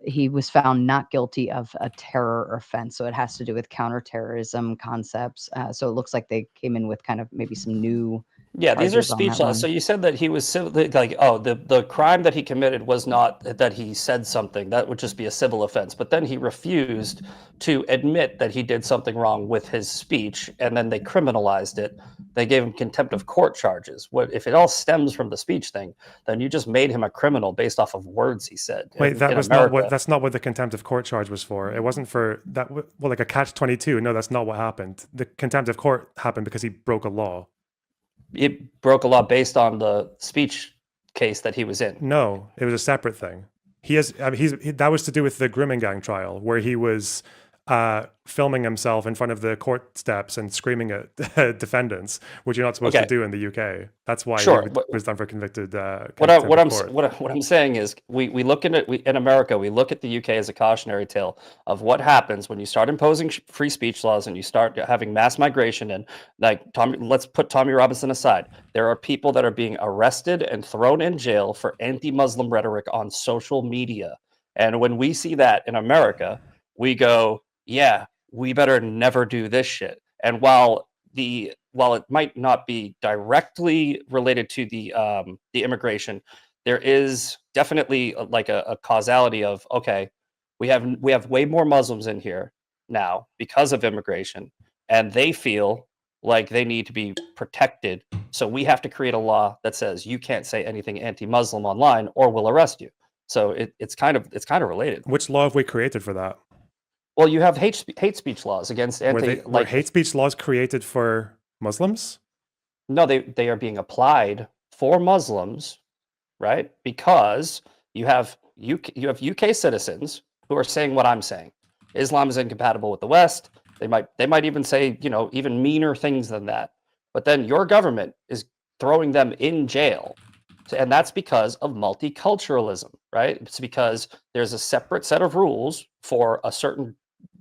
he was found not guilty of a terror offense, so it has to do with counterterrorism concepts. So it looks like they came in with kind of maybe some new Yeah, these are charges on speech that laws. one. So you said that he was like, oh, the crime that he committed was not that he said something. That would just be a civil offense. But then he refused to admit that he did something wrong with his speech, and then they criminalized it. They gave him contempt of court charges. What if it all stems from the speech thing? Then you just made him a criminal based off of words he said. Wait, in America. that's not what the contempt of court charge was for. It wasn't for that. Well, like a catch-22. No, that's not what happened. The contempt of court happened because he broke a law. It broke a law based on the speech case that he was in. No, it was a separate thing. That was to do with the grooming gang trial where he was filming himself in front of the court steps and screaming at defendants, which you're not supposed to do in the UK. That's why Sure, he was done for convicted. What I'm saying is we look at it in America. We look at the UK as a cautionary tale of what happens when you start imposing free speech laws and you start having mass migration. And like let's put Tommy Robinson aside. There are people that are being arrested and thrown in jail for anti-Muslim rhetoric on social media. And when we see that in America, we go, yeah, we better never do this shit. And while it might not be directly related to the immigration, there is definitely like a causality of, okay, we have way more Muslims in here now because of immigration, and they feel like they need to be protected. So we have to create a law that says you can't say anything anti-Muslim online or we'll arrest you. So it's kind of related. Which law have we created for that? Well, you have hate speech laws against were hate speech laws created for Muslims? No, they are being applied for Muslims, right? Because you have UK citizens who are saying what I'm saying. Islam is incompatible with the West. They might even say, even meaner things than that. But then your government is throwing them in jail. And that's because of multiculturalism, right? It's because there's a separate set of rules for a certain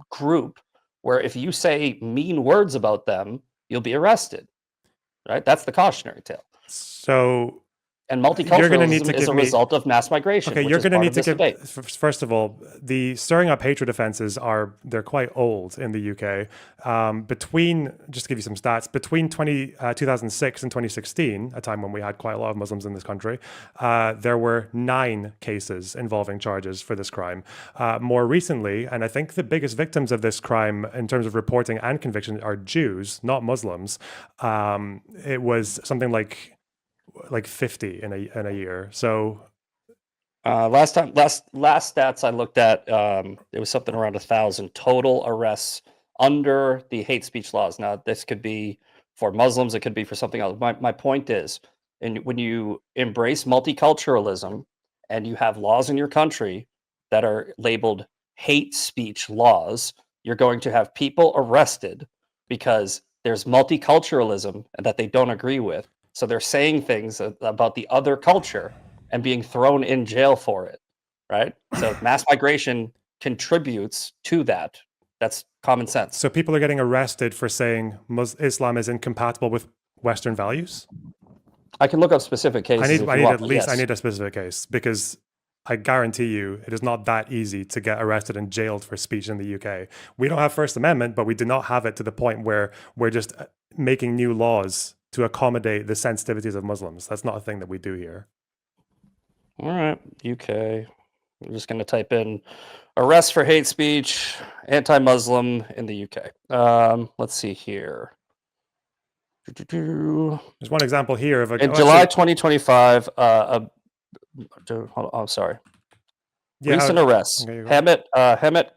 group where if you say mean words about them, you'll be arrested. Right? That's the cautionary tale. So And you're going to need multiculturalism to is give a me. result of mass migration, Okay, which you're is going to part need of to this give. debate. First of all, the stirring up hatred offenses they're quite old in the UK. Just to give you some stats, between 2006 and 2016, a time when we had quite a lot of Muslims in this country, there were 9 cases involving charges for this crime. More recently, and I think the biggest victims of this crime in terms of reporting and conviction are Jews, not Muslims. It was something like 50 in a year. So Last stats I looked at, it was something around 1,000 total arrests under the hate speech laws. Now, this could be for Muslims, it could be for something else. My point is, when you embrace multiculturalism and you have laws in your country that are labeled hate speech laws, you're going to have people arrested because there's multiculturalism that they don't agree with. So they're saying things about the other culture and being thrown in jail for it, right? So mass migration contributes to that. That's common sense. So people are getting arrested for saying Islam is incompatible with Western values? I can look up specific cases if you want, but yes. I need a specific case, because I guarantee you it is not that easy to get arrested and jailed for speech in the UK. We don't have First Amendment, but we do not have it to the point where we're just making new laws to accommodate the sensitivities of Muslims. That's not a thing that we do here. All right, UK. I'm just going to type in arrest for hate speech, anti-Muslim in the UK. Let's see here. There's one example here of in July 2025. Sorry. Yeah, recent arrests. Hemet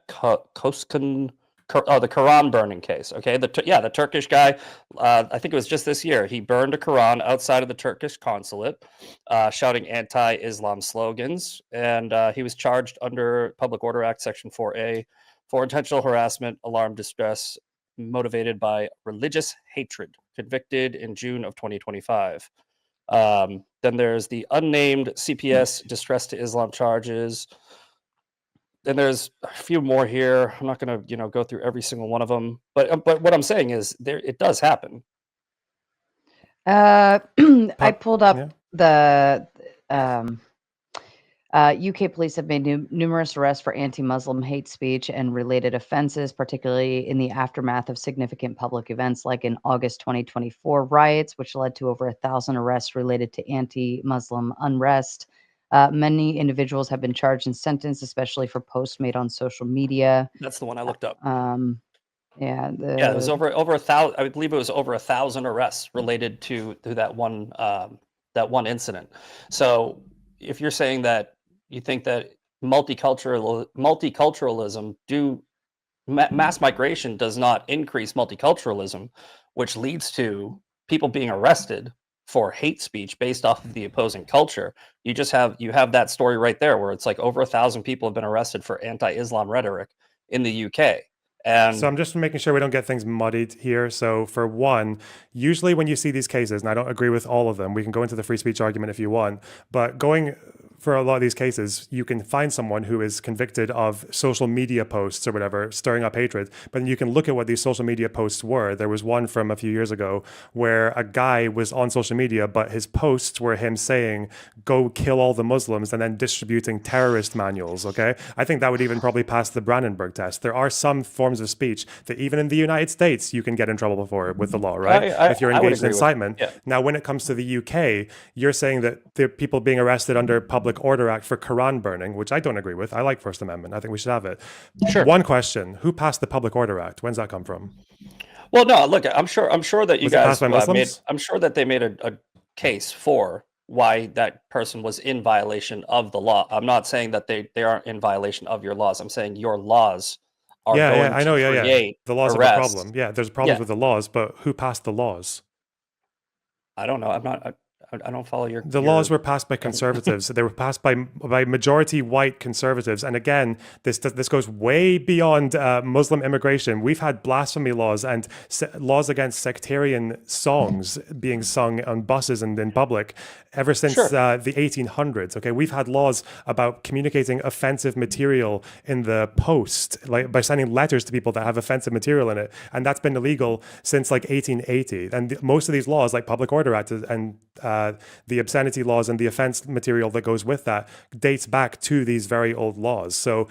Koskan. The Quran burning case. Okay, the Turkish guy. I think it was just this year. He burned a Quran outside of the Turkish consulate, shouting anti-Islam slogans, and he was charged under Public Order Act Section 4A for intentional harassment, alarm, distress, motivated by religious hatred. Convicted in June of 2025. Then there's the unnamed CPS distress to Islam charges. Then there's a few more here. I'm not going to, go through every single one of them, but what I'm saying is it does happen. I pulled up the UK police have made numerous arrests for anti-Muslim hate speech and related offenses, particularly in the aftermath of significant public events like in August 2024 riots, which led to over 1,000 arrests related to anti-Muslim unrest. Many individuals have been charged and sentenced, especially for posts made on social media. That's the one I looked up. It was over 1,000. I believe it was over 1,000 arrests related to that one incident. So if you're saying that you think that multiculturalism mass migration does not increase multiculturalism, which leads to people being arrested for hate speech based off of the opposing culture, you have that story right there where it's like over 1,000 people have been arrested for anti-Islam rhetoric in the UK. And so I'm just making sure we don't get things muddied here. So for one, usually when you see these cases, and I don't agree with all of them, we can go into the free speech argument if you want, but for a lot of these cases, you can find someone who is convicted of social media posts or whatever, stirring up hatred. But then you can look at what these social media posts were. There was one from a few years ago where a guy was on social media, but his posts were him saying, go kill all the Muslims, and then distributing terrorist manuals, okay? I think that would even probably pass the Brandenburg test. There are some forms of speech that even in the United States, you can get in trouble for with the law, right? If you're engaged in incitement. Now, when it comes to the UK, you're saying that there are people being arrested under Public Order Act for Quran burning, which I don't agree with. I like First Amendment. I think we should have it. Sure. One question: who passed the Public Order Act? When's that come from? Well, no. Look, I'm sure that you guys I'm sure that they made a case for why that person was in violation of the law. I'm not saying that they aren't in violation of your laws. I'm saying your laws are going to create the laws arrest. have a problem. Yeah, there's problems with the laws, but who passed the laws? I don't know. I don't follow your. The laws your were passed by conservatives. They were passed by majority white conservatives. And again, this goes way beyond Muslim immigration. We've had blasphemy laws and laws against sectarian songs being sung on buses and in public ever since Sure. the 1800s. Okay, we've had laws about communicating offensive material in the post, like by sending letters to people that have offensive material in it, and that's been illegal since like 1880. And most of these laws, like Public Order Act and the obscenity laws and the offense material that goes with that, dates back to these very old laws. So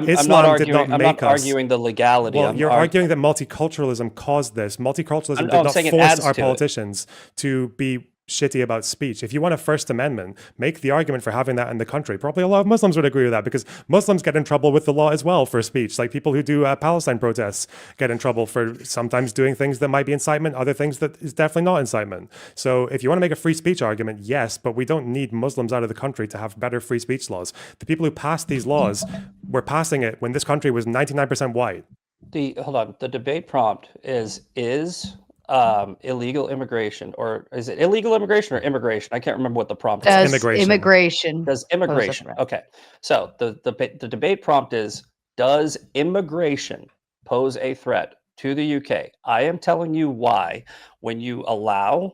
Islam did not I'm make not us. arguing the legality. Well, you're arguing that multiculturalism caused this. Multiculturalism did I'm not saying it force adds our to it. politicians to be shitty about speech. If you want a First Amendment, make the argument for having that in the country. Probably a lot of Muslims would agree with that, because Muslims get in trouble with the law as well for speech. Like people who do Palestine protests get in trouble for sometimes doing things that might be incitement, other things that is definitely not incitement. So if you want to make a free speech argument, yes, but we don't need Muslims out of the country to have better free speech laws. The people who passed these laws were passing it when this country was 99% white. Hold on. The debate prompt is illegal immigration, or is it illegal immigration or immigration? I can't remember what the prompt is. Does immigration. immigration Does pose a immigration? threat? Okay. So the debate prompt is, does immigration pose a threat to the UK? I am telling you why. When you allow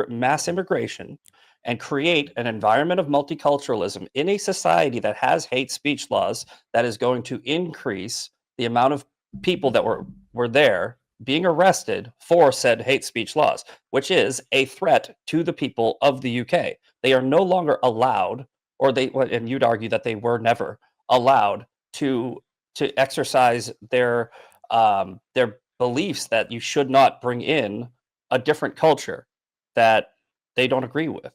mass immigration and create an environment of multiculturalism in a society that has hate speech laws, that is going to increase the amount of people that were there being arrested for said hate speech laws, which is a threat to the people of the UK. They are no longer allowed, and you'd argue that they were never allowed to exercise their beliefs that you should not bring in a different culture that they don't agree with.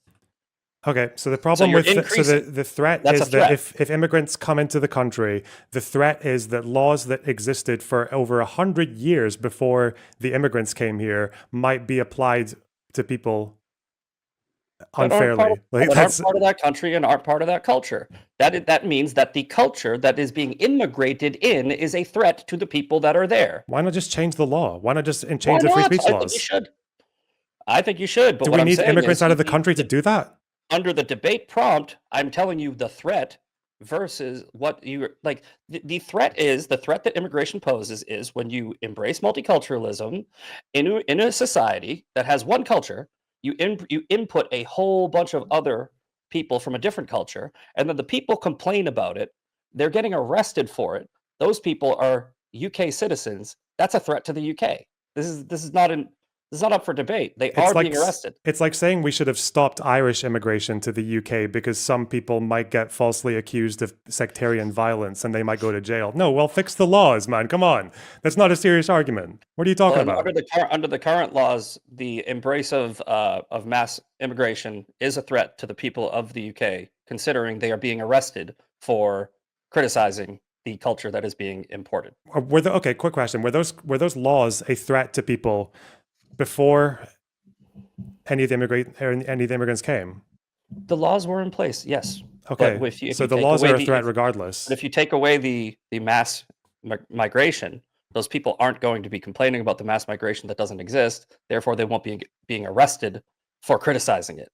Okay, so the problem you're with the threat That's a is that threat. if immigrants come into the country, the threat is that laws that existed for over 100 years before the immigrants came here might be applied to people unfairly. That aren't part of that country and aren't part of that culture. That means that the culture that is being immigrated in is a threat to the people that are there. Why not just change the law? Why not just change Why the free not? speech I think you laws? should. I think you should. But Do what we I'm need saying immigrants is out of the you country to need do that? under the debate prompt, I'm telling you the threat versus what you like. The threat that immigration poses is when you embrace multiculturalism in a society that has one culture, you input a whole bunch of other people from a different culture, and then the people complain about it. They're getting arrested for it. Those people are UK citizens. That's a threat to the UK. This is not up for debate. They are being arrested. It's like saying we should have stopped Irish immigration to the UK because some people might get falsely accused of sectarian violence and they might go to jail. No, well, fix the laws, man. Come on. That's not a serious argument. What are you talking about? Under the current laws, the embrace of mass immigration is a threat to the people of the UK, considering they are being arrested for criticizing the culture that is being imported. Okay, quick question. Were those laws a threat to people before any of the immigrants came? The laws were in place, yes. Okay, so the laws are a threat regardless. But if you take away the mass migration, those people aren't going to be complaining about the mass migration that doesn't exist. Therefore, they won't be being arrested for criticizing it.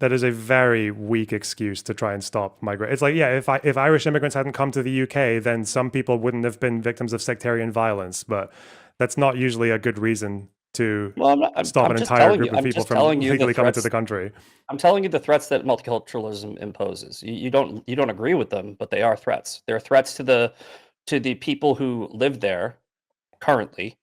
That is a very weak excuse to try and stop migration. It's like, yeah, if Irish immigrants hadn't come to the UK, then some people wouldn't have been victims of sectarian violence. But that's not usually a good reason to stop an entire group of people from legally coming to the country. I'm telling you the threats that multiculturalism imposes. You don't agree with them, but they are threats. They're threats to the people who live there currently,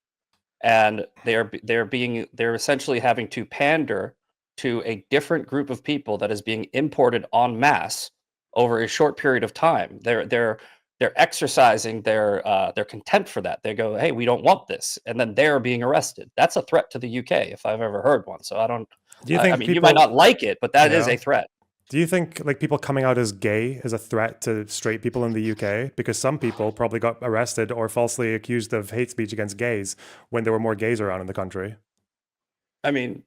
and they're essentially having to pander to a different group of people that is being imported en masse over a short period of time. They're exercising their contempt for that. They go, hey, we don't want this, and then they're being arrested. That's a threat to the UK if I've ever heard one. So I don't. Do you think you might not like it, but that is a threat. Do you think like people coming out as gay is a threat to straight people in the UK? Because some people probably got arrested or falsely accused of hate speech against gays when there were more gays around in the country. I mean,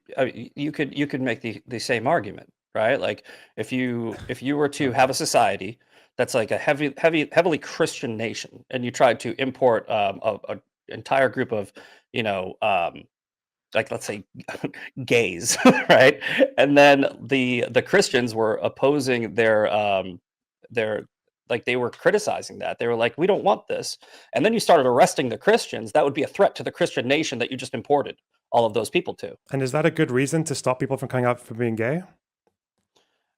you could make the same argument, right? Like if you were to have a society that's like a heavily Christian nation, and you tried to import a entire group of like let's say gays, right? And then the Christians were opposing their like they were criticizing that. They were like, we don't want this. And then you started arresting the Christians. That would be a threat to the Christian nation that you just imported all of those people to. And is that a good reason to stop people from coming out for being gay?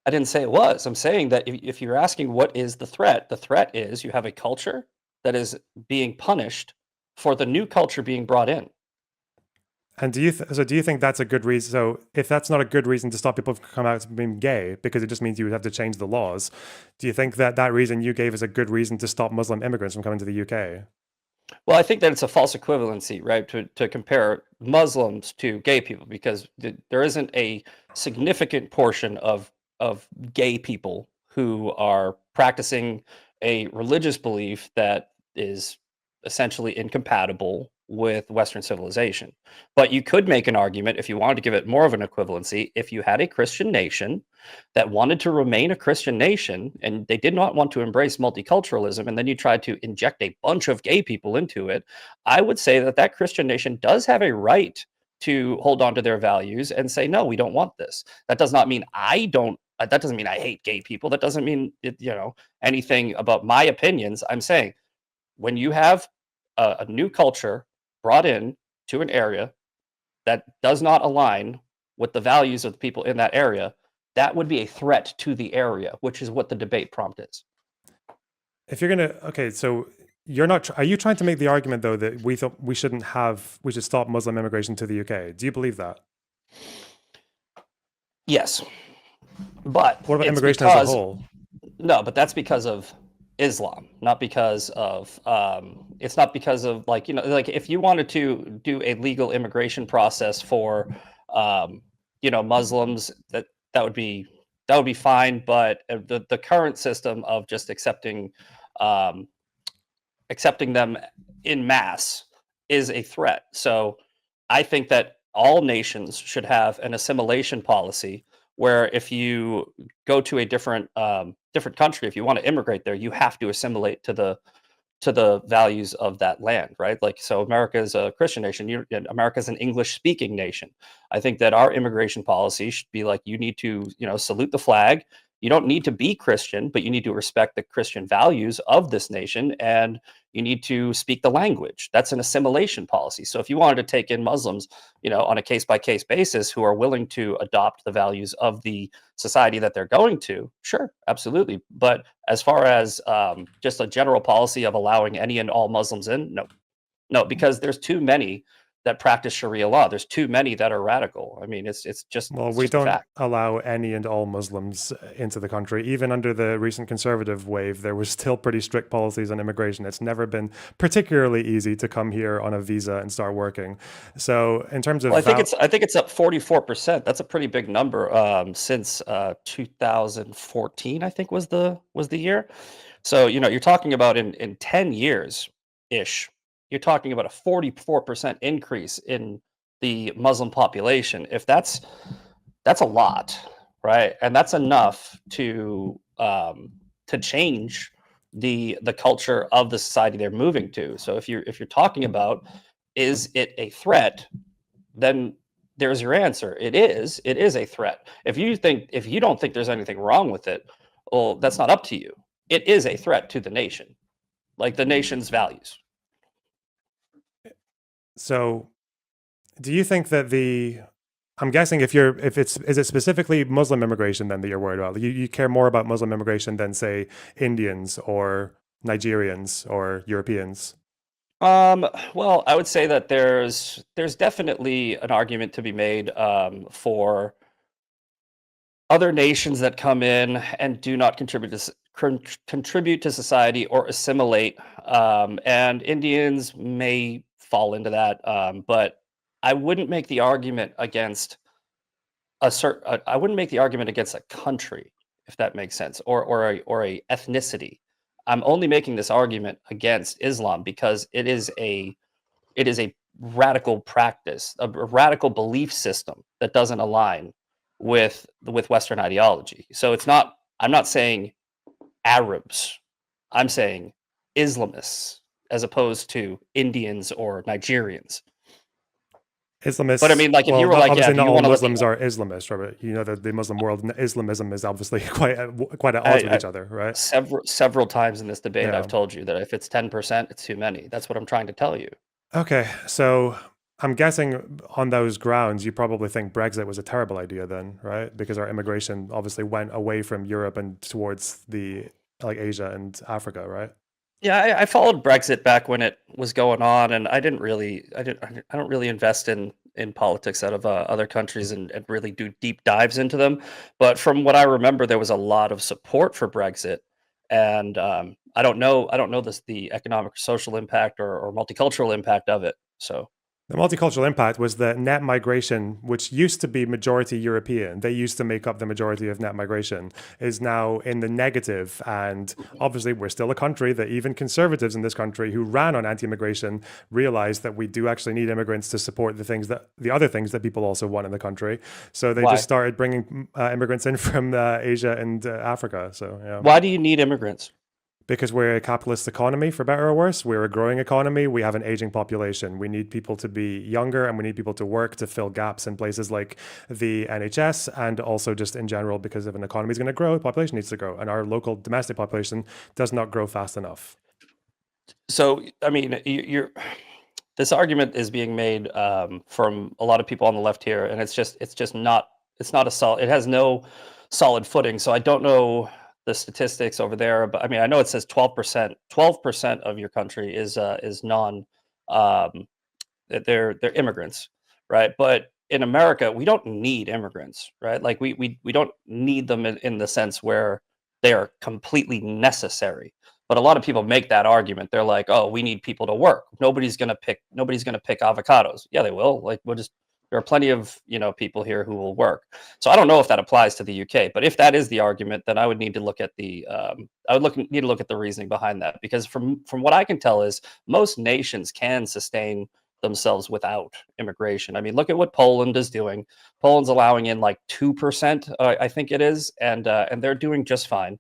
I didn't say it was. I'm saying that if you're asking what is the threat is you have a culture that is being punished for the new culture being brought in. And do you think that's a good reason? So if that's not a good reason to stop people from coming out as being gay, because it just means you would have to change the laws, do you think that that reason you gave is a good reason to stop Muslim immigrants from coming to the UK? Well, I think that it's a false equivalency, right, to compare Muslims to gay people, because there isn't a significant portion of gay people who are practicing a religious belief that is essentially incompatible with Western civilization. But you could make an argument, if you wanted to give it more of an equivalency, if you had a Christian nation that wanted to remain a Christian nation and they did not want to embrace multiculturalism, and then you tried to inject a bunch of gay people into it, I would say that that Christian nation does have a right to hold on to their values and say, no, we don't want this. That does not mean I don't. That doesn't mean I hate gay people. That doesn't mean anything about my opinions. I'm saying when you have a new culture brought in to an area that does not align with the values of the people in that area, that would be a threat to the area, which is what the debate prompt is. If you're gonna, okay, so you're not. Are you trying to make the argument though that we should stop Muslim immigration to the UK? Do you believe that? Yes, but What about it's immigration as a because whole? no, but that's because of Islam, not because of it's not because of like if you wanted to do a legal immigration process for Muslims, that would be fine, but the current system of just um, accepting them in mass is a threat. So I think that all nations should have an assimilation policy where if you go to a different country, if you want to immigrate there, you have to assimilate to the values of that land, right? Like, so America is a Christian nation. America is an English-speaking nation. I think that our immigration policy should be like, you need to, salute the flag. You don't need to be Christian, but you need to respect the Christian values of this nation, and you need to speak the language. That's an assimilation policy. So if you wanted to take in Muslims, on a case-by-case basis who are willing to adopt the values of the society that they're going to, sure, absolutely. But as far as just a general policy of allowing any and all Muslims in, no, because there's too many that practice Sharia law. There's too many that are radical. I mean, it's just Well, it's we just a don't fact. allow any and all Muslims into the country. Even under the recent conservative wave, there was still pretty strict policies on immigration. It's never been particularly easy to come here on a visa and start working. So, in terms of Well, I think it's up 44%. That's a pretty big number since 2014. I think was the year. So you're talking about in 10 years ish. You're talking about a 44% increase in the Muslim population. If that's a lot, right? And that's enough to change the culture of the society they're moving to. So if you're talking about, is it a threat, then there's your answer. It is a threat. If you don't think there's anything wrong with it, well, that's not up to you. It is a threat to the nation, like the nation's values. So, do you think that I'm guessing is it specifically Muslim immigration then that you're worried about? You care more about Muslim immigration than say Indians or Nigerians or Europeans? Well, I would say that there's definitely an argument to be made for other nations that come in and do not contribute to society or assimilate, and Indians may fall into that, but I wouldn't make the argument against I wouldn't make the argument against a country, if that makes sense, or a ethnicity. I'm only making this argument against Islam because it is a radical practice, a radical belief system that doesn't align with Western ideology. So I'm not saying Arabs. I'm saying Islamists as opposed to Indians or Nigerians. Islamists. But I mean, like, if Well, you were like, yeah, obviously do not you all want to Muslims are Islamists, right? You know that the Muslim world, Islamism is obviously quite at odds with each other, right? several times in this debate, Yeah. I've told you that if it's 10%, it's too many. That's what I'm trying to tell you. Okay, so I'm guessing on those grounds, you probably think Brexit was a terrible idea then, right? Because our immigration obviously went away from Europe and towards the like Asia and Africa, right? Yeah, I followed Brexit back when it was going on, and I don't really invest in politics out of other countries and really do deep dives into them. But from what I remember, there was a lot of support for Brexit, and I don't know the economic or social impact or multicultural impact of it. So The multicultural impact was the net migration, which used to be majority European, they used to make up the majority of net migration, is now in the negative. And obviously, we're still a country that even conservatives in this country who ran on anti immigration realized that we do actually need immigrants to support the other things that people also want in the country. So they why? just started bringing immigrants in from Asia and Africa. So, yeah. Why do you need immigrants? Because we're a capitalist economy, for better or worse. We're a growing economy. We have an aging population. We need people to be younger and we need people to work to fill gaps in places like the NHS and also just in general, because if an economy is going to grow, the population needs to grow. And our local domestic population does not grow fast enough. So, I mean, you're this argument is being made from a lot of people on the left here, and it's just not a solid. It has no solid footing. So I don't know the statistics over there, but I mean, I know it says 12% of your country is non they're immigrants, right? But in America, we don't need immigrants, right? Like we don't need them in the sense where they are completely necessary. But a lot of people make that argument. They're like, "Oh, we need people to work. Nobody's gonna pick avocados." Yeah, they will. Like we'll just there are plenty of people here who will work. So I don't know if that applies to the UK, but if that is the argument, then I would need to look at need to look at the reasoning behind that, because from what I can tell is most nations can sustain themselves without immigration. I mean, look at what Poland is doing. Poland's allowing in like 2%, I think it is, and they're doing just fine.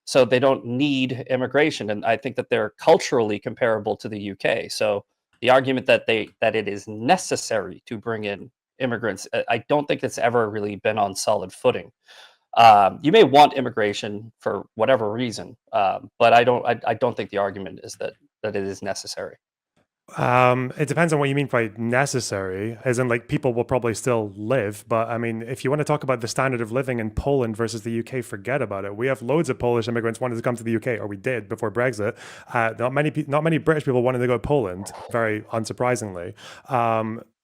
So they don't need immigration, and I think that they're culturally comparable to the UK. So the argument that it is necessary to bring in immigrants, I don't think it's ever really been on solid footing. You may want immigration for whatever reason, but I don't think the argument is that it is necessary. It depends on what you mean by necessary, as in like people will probably still live. But I mean, if you want to talk about the standard of living in Poland versus the UK, forget about it. We have loads of Polish immigrants wanting to come to the UK, or we did before Brexit. Not many British people wanted to go to Poland, very unsurprisingly.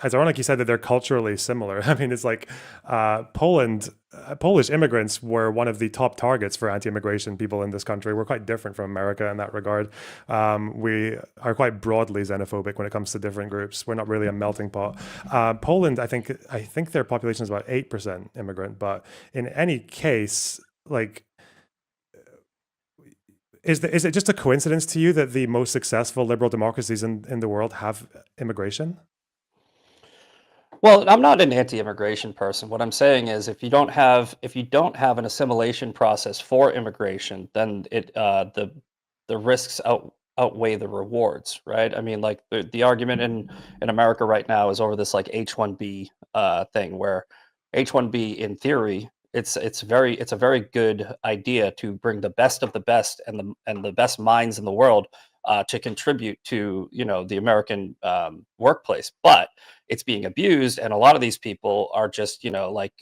It's ironic you said that they're culturally similar. I mean, it's like Polish immigrants were one of the top targets for anti-immigration people in this country. We're quite different from America in that regard. We are quite broadly xenophobic when it comes to different groups. We're not really a melting pot. Poland, I think their population is about 8% immigrant. But in any case, like, is it just a coincidence to you that the most successful liberal democracies in the world have immigration? Well, I'm not an anti-immigration person. What I'm saying is, if you don't have an assimilation process for immigration, then the risks outweigh the rewards, right? I mean, like the argument in America right now is over this like H-1B thing, where H-1B in theory it's a very good idea to bring the best of the best and the best minds in the world to contribute to the American workplace, but it's being abused, and a lot of these people are just like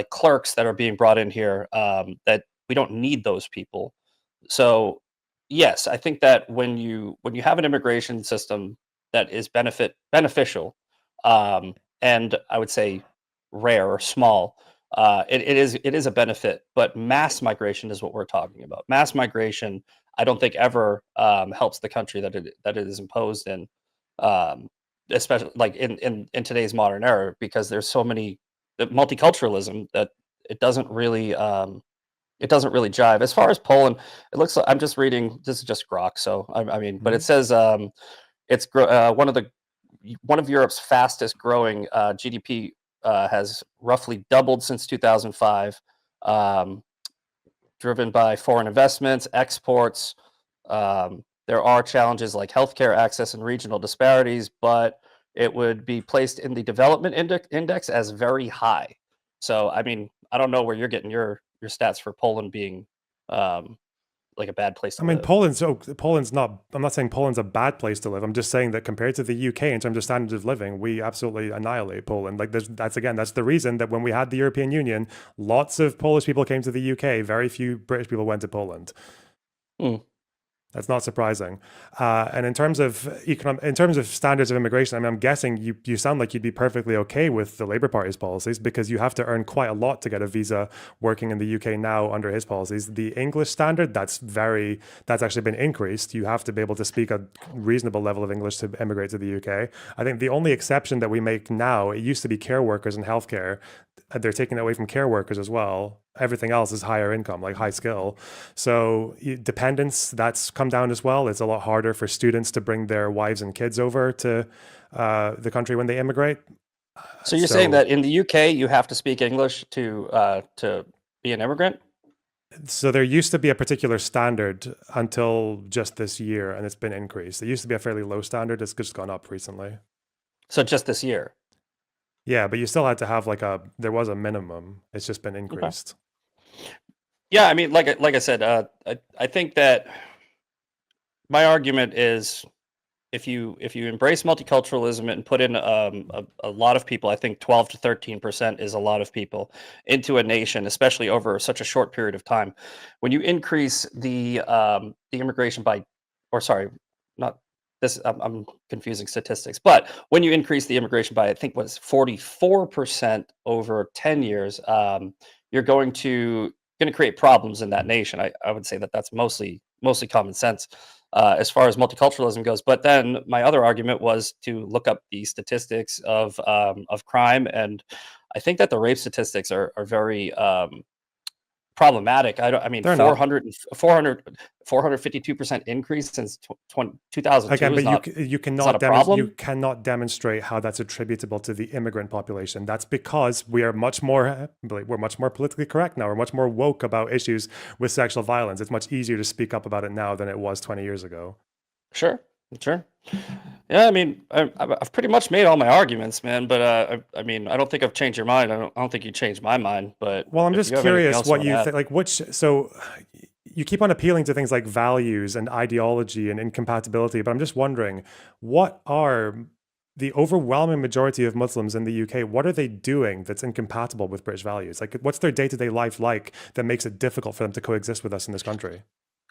clerks that are being brought in here, that we don't need those people. So yes, I think that when you have an immigration system that is beneficial, and I would say rare or small, it is a benefit. But mass migration is what we're talking about. Mass migration, I don't think ever helps the country that it is imposed in, especially like in today's modern era, because there's so many the multiculturalism that it doesn't really jive. As far as Poland, it looks like I'm just reading. This is just Grok, so I mean, but it says one of Europe's fastest growing GDP has roughly doubled since 2005, driven by foreign investments, exports. There are challenges like healthcare access and regional disparities, but it would be placed in the development index as very high. So, I mean, I don't know where you're getting your stats for Poland being like a bad place I to mean, live. Poland's not, I'm not saying Poland's a bad place to live. I'm just saying that compared to the UK in terms of standards of living, we absolutely annihilate Poland. Like that's the reason that when we had the European Union, lots of Polish people came to the UK. Very few British people went to Poland. Hmm. That's not surprising. And in terms of in terms of standards of immigration, I mean, I'm guessing you sound like you'd be perfectly okay with the Labour Party's policies because you have to earn quite a lot to get a visa working in the UK now under his policies. The English standard, that's actually been increased. You have to be able to speak a reasonable level of English to immigrate to the UK. I think the only exception that we make now, it used to be care workers and healthcare. They're taking it away from care workers as well. Everything else is higher income, like high skill. So dependence, that's come down as well. It's a lot harder for students to bring their wives and kids over to the country when they immigrate. So you're saying that in the UK you have to speak English to be an immigrant? So there used to be a particular standard until just this year, and it's been increased. It used to be a fairly low standard. It's just gone up recently. So just this year? Yeah, but you still had to have there was a minimum. It's just been increased. Okay. Yeah, I mean, like I said, I think that my argument is if you embrace multiculturalism and put in a lot of people, I think 12 to 13% is a lot of people into a nation, especially over such a short period of time. When you increase the immigration by, or sorry, not this, I'm confusing statistics, but when you increase the immigration by, I think was 44% over 10 years, you're going to create problems in that nation. I would say that that's mostly common sense. As far as multiculturalism goes. But then my other argument was to look up the statistics of crime, and I think that the rape statistics are very problematic. I mean, 452% increase since 2002 Again, is not, you cannot demonstrate how that's attributable to the immigrant population. That's because we're much more politically correct now. We're much more woke about issues with sexual violence. It's much easier to speak up about it now than it was 20 years ago. Sure. Yeah, I mean, I've pretty much made all my arguments, man. But I mean, I don't think I've changed your mind. I don't think you changed my mind. But well, I'm just curious what you think. Like, so you keep on appealing to things like values and ideology and incompatibility. But I'm just wondering, what are the overwhelming majority of Muslims in the UK? What are they doing that's incompatible with British values? Like, what's their day-to-day life like that makes it difficult for them to coexist with us in this country?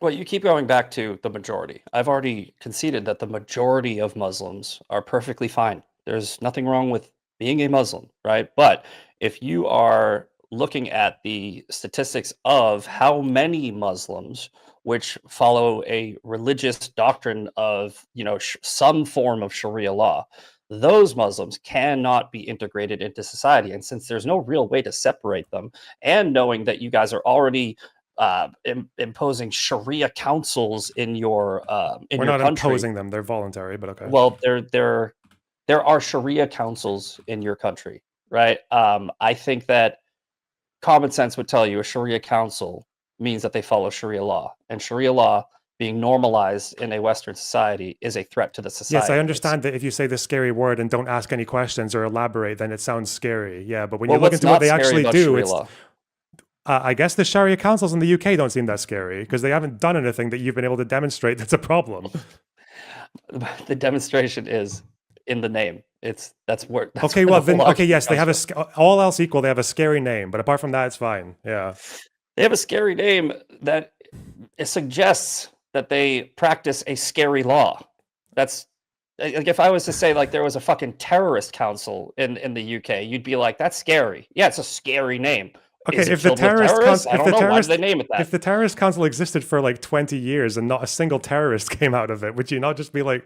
Well, you keep going back to the majority. I've already conceded that the majority of Muslims are perfectly fine. There's nothing wrong with being a Muslim, right? But if you are looking at the statistics of how many Muslims, which follow a religious doctrine of, some form of Sharia law, those Muslims cannot be integrated into society. And since there's no real way to separate them, and knowing that you guys are already imposing Sharia councils in your in We're your not country. imposing them; they're voluntary. But okay. Well, there are Sharia councils in your country, right? I think that common sense would tell you a Sharia council means that they follow Sharia law, and Sharia law being normalized in a Western society is a threat to the society. Yes, I understand that if you say the scary word and don't ask any questions or elaborate, then it sounds scary. Yeah, but when you look into what they actually do, it's I guess the Sharia councils in the UK don't seem that scary because they haven't done anything that you've been able to demonstrate that's a problem. The demonstration is in the name. Okay, well then, okay, yes, they have all else equal, they have a scary name, but apart from that, it's fine. Yeah, they have a scary name that it suggests that they practice a scary law. That's like if I was to say like there was a fucking terrorist council in the UK, you'd be like, that's scary. Yeah, it's a scary name. Okay, if the terrorist council existed for like 20 years and not a single terrorist came out of it, would you not just be like,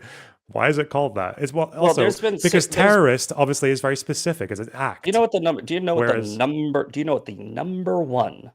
why is it called that? It's also because terrorist obviously is very specific as an act. You know what the number? Do you know what the number one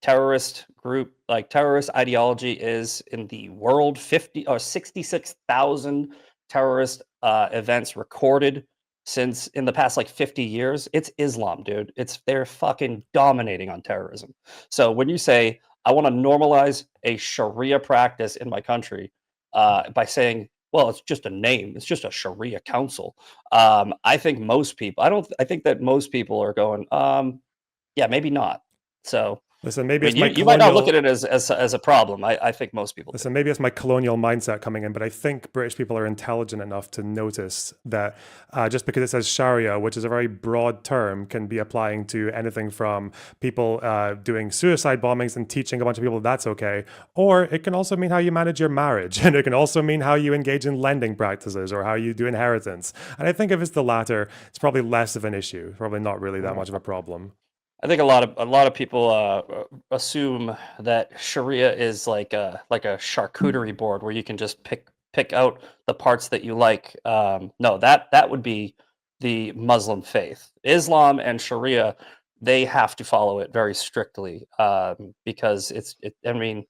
terrorist group, like terrorist ideology, is in the world? 66,000 terrorist events recorded since in the past like 50 years. It's Islam, dude. They're fucking dominating on terrorism. So when you say I want to normalize a Sharia practice in my country by saying, well, it's just a name. It's just a Sharia council. I think most people. I think that most people are going. Yeah, maybe not. So. Listen, I maybe mean, it's my you might not look colonial. at it as a problem. I think most people do. Listen, maybe it's my colonial mindset coming in, but I think British people are intelligent enough to notice that just because it says Sharia, which is a very broad term, can be applying to anything from people doing suicide bombings and teaching a bunch of people that's okay, or it can also mean how you manage your marriage, and it can also mean how you engage in lending practices or how you do inheritance. And I think if it's the latter, it's probably less of an issue, probably not really that much of a problem. I think a lot of people assume that Sharia is like a charcuterie board where you can just pick out the parts that you like. No, that would be the Muslim faith. Islam and Sharia, they have to follow it very strictly because I mean,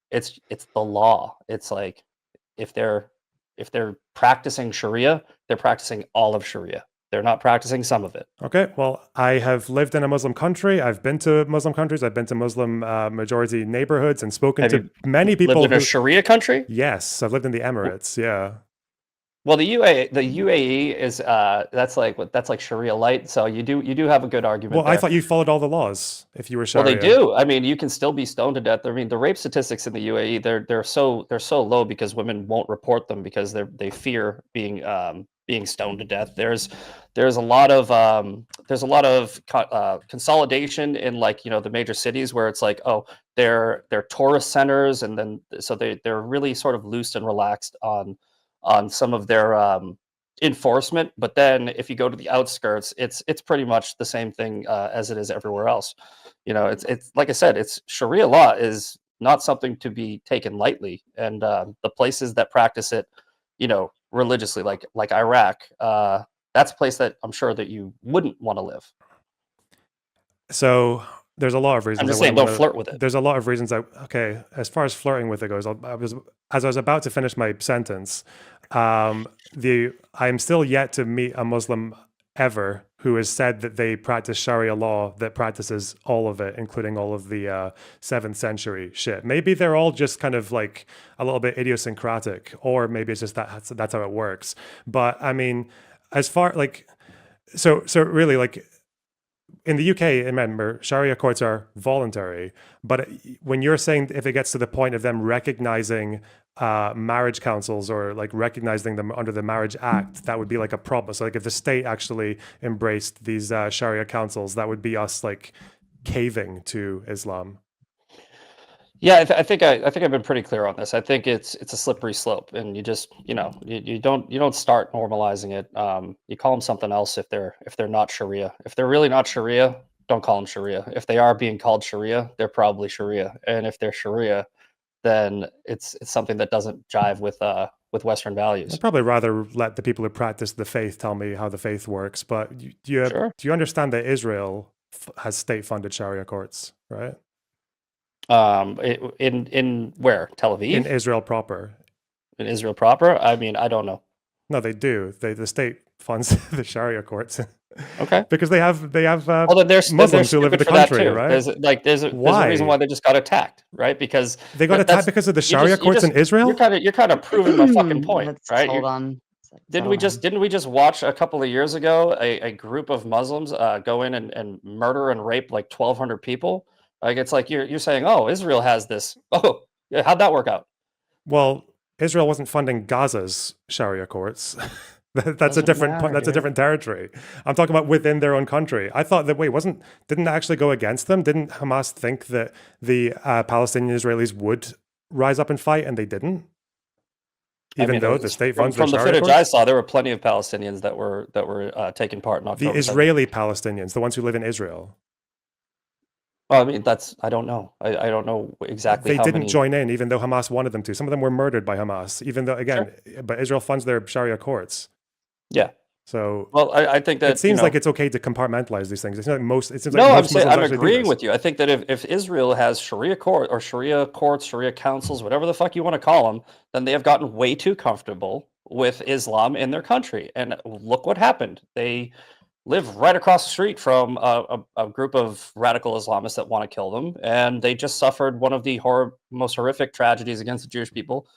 it's the law. It's like if they're practicing Sharia, they're practicing all of Sharia. They're not practicing some of it. Okay, well, I have lived in a Muslim country. I've been to Muslim countries. I've been to Muslim majority neighborhoods and spoken Have to you many people lived in a who. Sharia country? Yes, I've lived in the Emirates. Yeah. Well, the UAE is that's like Sharia light. So you do have a good argument Well, I there. thought you followed all the laws if you were Well, Sharia. they do. I mean, you can still be stoned to death. I mean, the rape statistics in the UAE they're so low because women won't report them because they fear being stoned to death. There's a lot of consolidation in like the major cities where it's like they're tourist centers, and then so they're really sort of loose and relaxed on some of their enforcement. But then if you go to the outskirts, it's pretty much the same thing as it is everywhere else. It's like I said, it's Sharia law is not something to be taken lightly, and the places that practice it, religiously, like Iraq, that's a place that I'm sure that you wouldn't want to live. So there's a lot of reasons. I'm just saying, don't flirt with it. There's a lot of reasons. Okay, as far as flirting with it goes, as I was about to finish my sentence, I'm still yet to meet a Muslim ever who has said that they practice Sharia law that practices all of it, including all of the 7th century shit. Maybe they're all just kind of like a little bit idiosyncratic, or maybe it's just that's how it works. But I mean, as far like, so really like. In the UK, remember, Sharia courts are voluntary. But when you're saying if it gets to the point of them recognizing marriage councils or like recognizing them under the Marriage Act, that would be like a problem. So like if the state actually embraced these Sharia councils, that would be us like caving to Islam. Yeah, I think I've been pretty clear on this. I think it's a slippery slope, and you just you don't start normalizing it. You call them something else if they're not Sharia. If they're really not Sharia, don't call them Sharia. If they are being called Sharia, they're probably Sharia. And if they're Sharia, then it's something that doesn't jive with Western values. I'd probably rather let the people who practice the faith tell me how the faith works. But do you understand that Israel has state-funded Sharia courts, right? In where? Tel Aviv? In Israel proper. In Israel proper? I mean, I don't know. No, they do. The state funds the Sharia courts. Okay. Because they have well, then there's Muslims who live in the country, right? There's a reason why they just got attacked, right? Because they got attacked because of the Sharia courts in Israel. You're kind of proving my fucking point, right? Hold on. Didn't we just watch a couple of years ago a group of Muslims go in and murder and rape like 1,200 people? Like it's like you're saying, oh, Israel has this. Oh, yeah, how'd that work out? Well, Israel wasn't funding Gaza's Sharia courts. That's a different point. That's a different territory. I'm talking about within their own country. I thought that didn't actually go against them? Didn't Hamas think that the Palestinian Israelis would rise up and fight, and they didn't? Even though the state funds from the Sharia footage courts? I saw, there were plenty of Palestinians that were taking part in October. The Israeli Palestinians, the ones who live in Israel. Well, I mean, I don't know. I don't know exactly. They didn't join in, even though Hamas wanted them to. Some of them were murdered by Hamas, even though, again, but Israel funds their Sharia courts. Yeah. So, well, I think that it seems like it's okay to compartmentalize these things. It seems like most. It seems no, like most Muslims I'm actually agreeing do with you. I think that if Israel has Sharia court or Sharia courts, Sharia councils, whatever the fuck you want to call them, then they have gotten way too comfortable with Islam in their country. And look what happened. They live right across the street from a group of radical Islamists that want to kill them, and they just suffered one of the most horrific tragedies against the Jewish people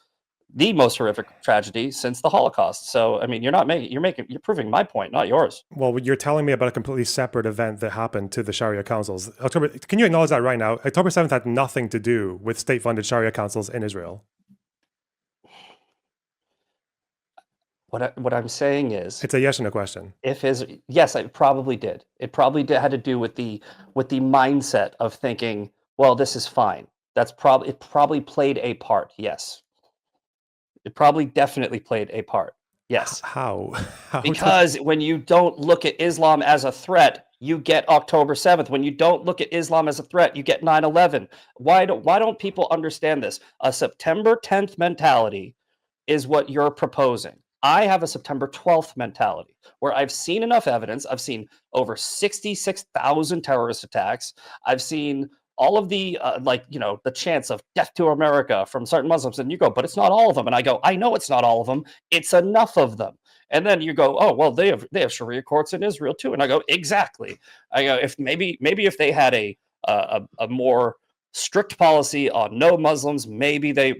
the most horrific tragedy since the Holocaust. So, I mean, you're proving my point, not yours. Well, you're telling me about a completely separate event that happened to the Sharia councils. Can you acknowledge that right now? October 7th had nothing to do with state-funded Sharia councils in Israel. What I'm saying is, It's a yes or no question. yes, it probably did. It probably had to do with the mindset of thinking, well, this is fine. It probably played a part. Yes, it probably definitely played a part. Yes. How? Because when you don't look at Islam as a threat, you get October 7th. When you don't look at Islam as a threat, you get 9/11. Why don't people understand this? A September 10th mentality is what you're proposing. I have a September 12th mentality where I've seen enough evidence. I've seen over 66,000 terrorist attacks. I've seen all of the the chants of death to America from certain Muslims, and you go, but it's not all of them. And I go, I know it's not all of them. It's enough of them. And then you go, oh well, they have Sharia courts in Israel too. And I go, exactly. I go, if maybe if they had a more strict policy on no Muslims, maybe they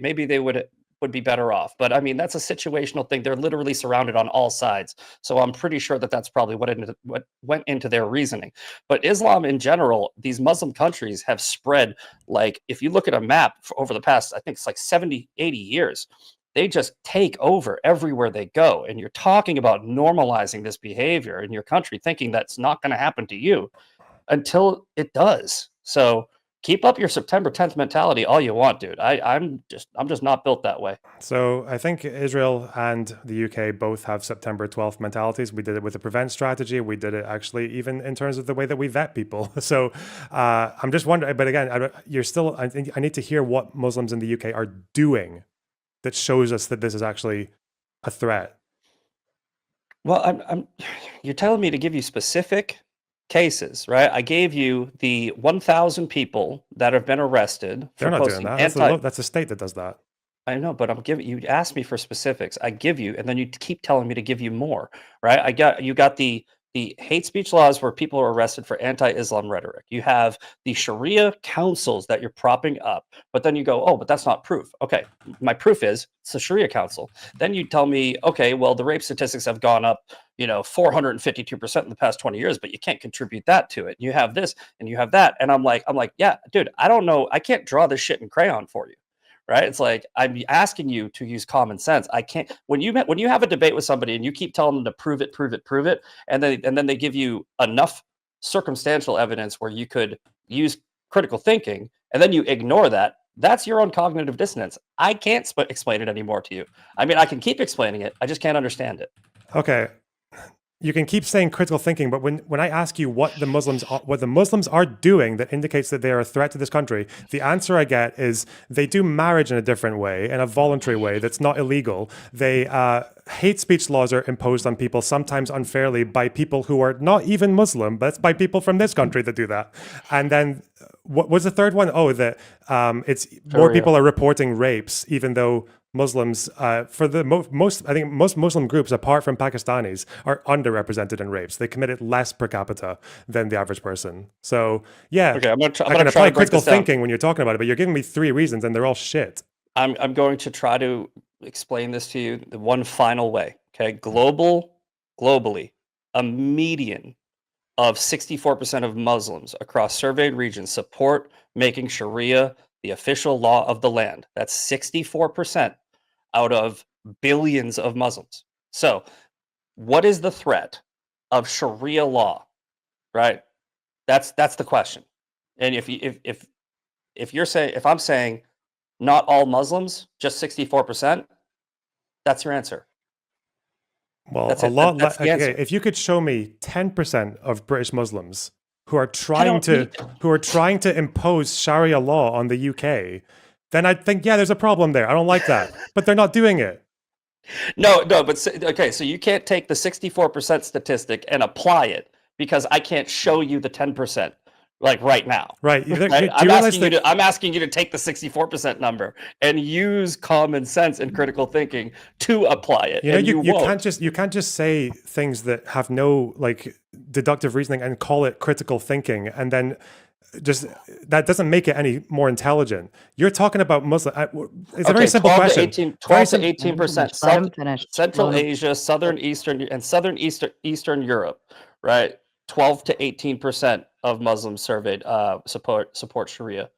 would be better off. But I mean, that's a situational thing. They're literally surrounded on all sides. So I'm pretty sure that that's probably what went into their reasoning. But Islam in general, these Muslim countries have spread, like, if you look at a map over the past, I think it's like 70, 80 years, they just take over everywhere they go. And you're talking about normalizing this behavior in your country, thinking that's not going to happen to you until it does. So keep up your September 10th mentality all you want, dude. I'm just not built that way. So I think Israel and the UK both have September 12th mentalities. We did it with the prevent strategy. We did it actually even in terms of the way that we vet people. So I'm just wondering, but again, I think I need to hear what Muslims in the UK are doing that shows us that this is actually a threat. Well, you're telling me to give you specific cases, right? I gave you the 1,000 people that have been arrested for They're not doing posting that. That's the state that does that. I know, but I'm giving you asked me for specifics. I give you, and then you keep telling me to give you more, right? You got the hate speech laws where people are arrested for anti-Islam rhetoric. You have the Sharia councils that you're propping up, but then you go, oh, but that's not proof. Okay, my proof is it's a Sharia council. Then you tell me, okay, well, the rape statistics have gone up, 452% in the past 20 years, but you can't contribute that to it. You have this and you have that, and I'm like, yeah, dude, I don't know, I can't draw this shit in crayon for you. Right? It's like, I'm asking you to use common sense. I can't, when you have a debate with somebody and you keep telling them to prove it, and then they give you enough circumstantial evidence where you could use critical thinking, and then you ignore that, that's your own cognitive dissonance. I can't explain it anymore to you. I mean, I can keep explaining it. I just can't understand it. Okay. You can keep saying critical thinking, but when I ask you what the Muslims are doing that indicates that they are a threat to this country, the answer I get is they do marriage in a different way, in a voluntary way that's not illegal. They hate speech laws are imposed on people, sometimes unfairly, by people who are not even Muslim, but it's by people from this country that do that. And then what was the third one? Oh, that it's more people are reporting rapes, even though Muslims, for the most, I think most Muslim groups, apart from Pakistanis, are underrepresented in rapes. They commit it less per capita than the average person. So yeah, okay, I can apply critical thinking when you're talking about it, but you're giving me 3 reasons and they're all shit. I'm going to try to explain this to you the one final way. Okay, globally, a median of 64% of Muslims across surveyed regions support making Sharia the official law of the land. That's 64% out of billions of Muslims. So, what is the threat of Sharia law? Right? That's the question. And if I'm saying not all Muslims, just 64%, that's your answer. Well, if you could show me 10% of British Muslims who are trying to impose Sharia law on the UK, then I'd think, yeah, there's a problem there. I don't like that. But they're not doing it. No, but okay, so you can't take the 64% statistic and apply it because I can't show you the 10%. Like right now, right? I'm asking you to take the 64% number and use common sense and critical thinking to apply it. You can't just say things that have no like deductive reasoning and call it critical thinking, and then just that doesn't make it any more intelligent. You're talking about Muslim. It's a very Okay, simple 12 to question. 18, Very 12 to sim- 18%. Let him finish. Central Loner- Asia, Southern Eastern Europe, right? 12 to 18% of Muslims surveyed support Sharia.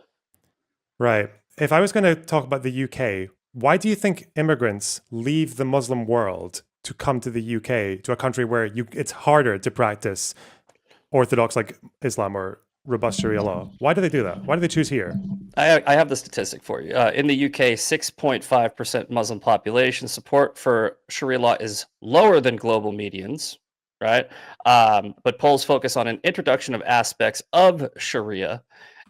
Right. If I was going to talk about the UK, why do you think immigrants leave the Muslim world to come to the UK, to a country where it's harder to practice orthodox like Islam or robust Sharia law? Why do they do that? Why do they choose here? I have the statistic for you. In the UK, 6.5% Muslim population support for Sharia law is lower than global medians, right? But polls focus on an introduction of aspects of Sharia,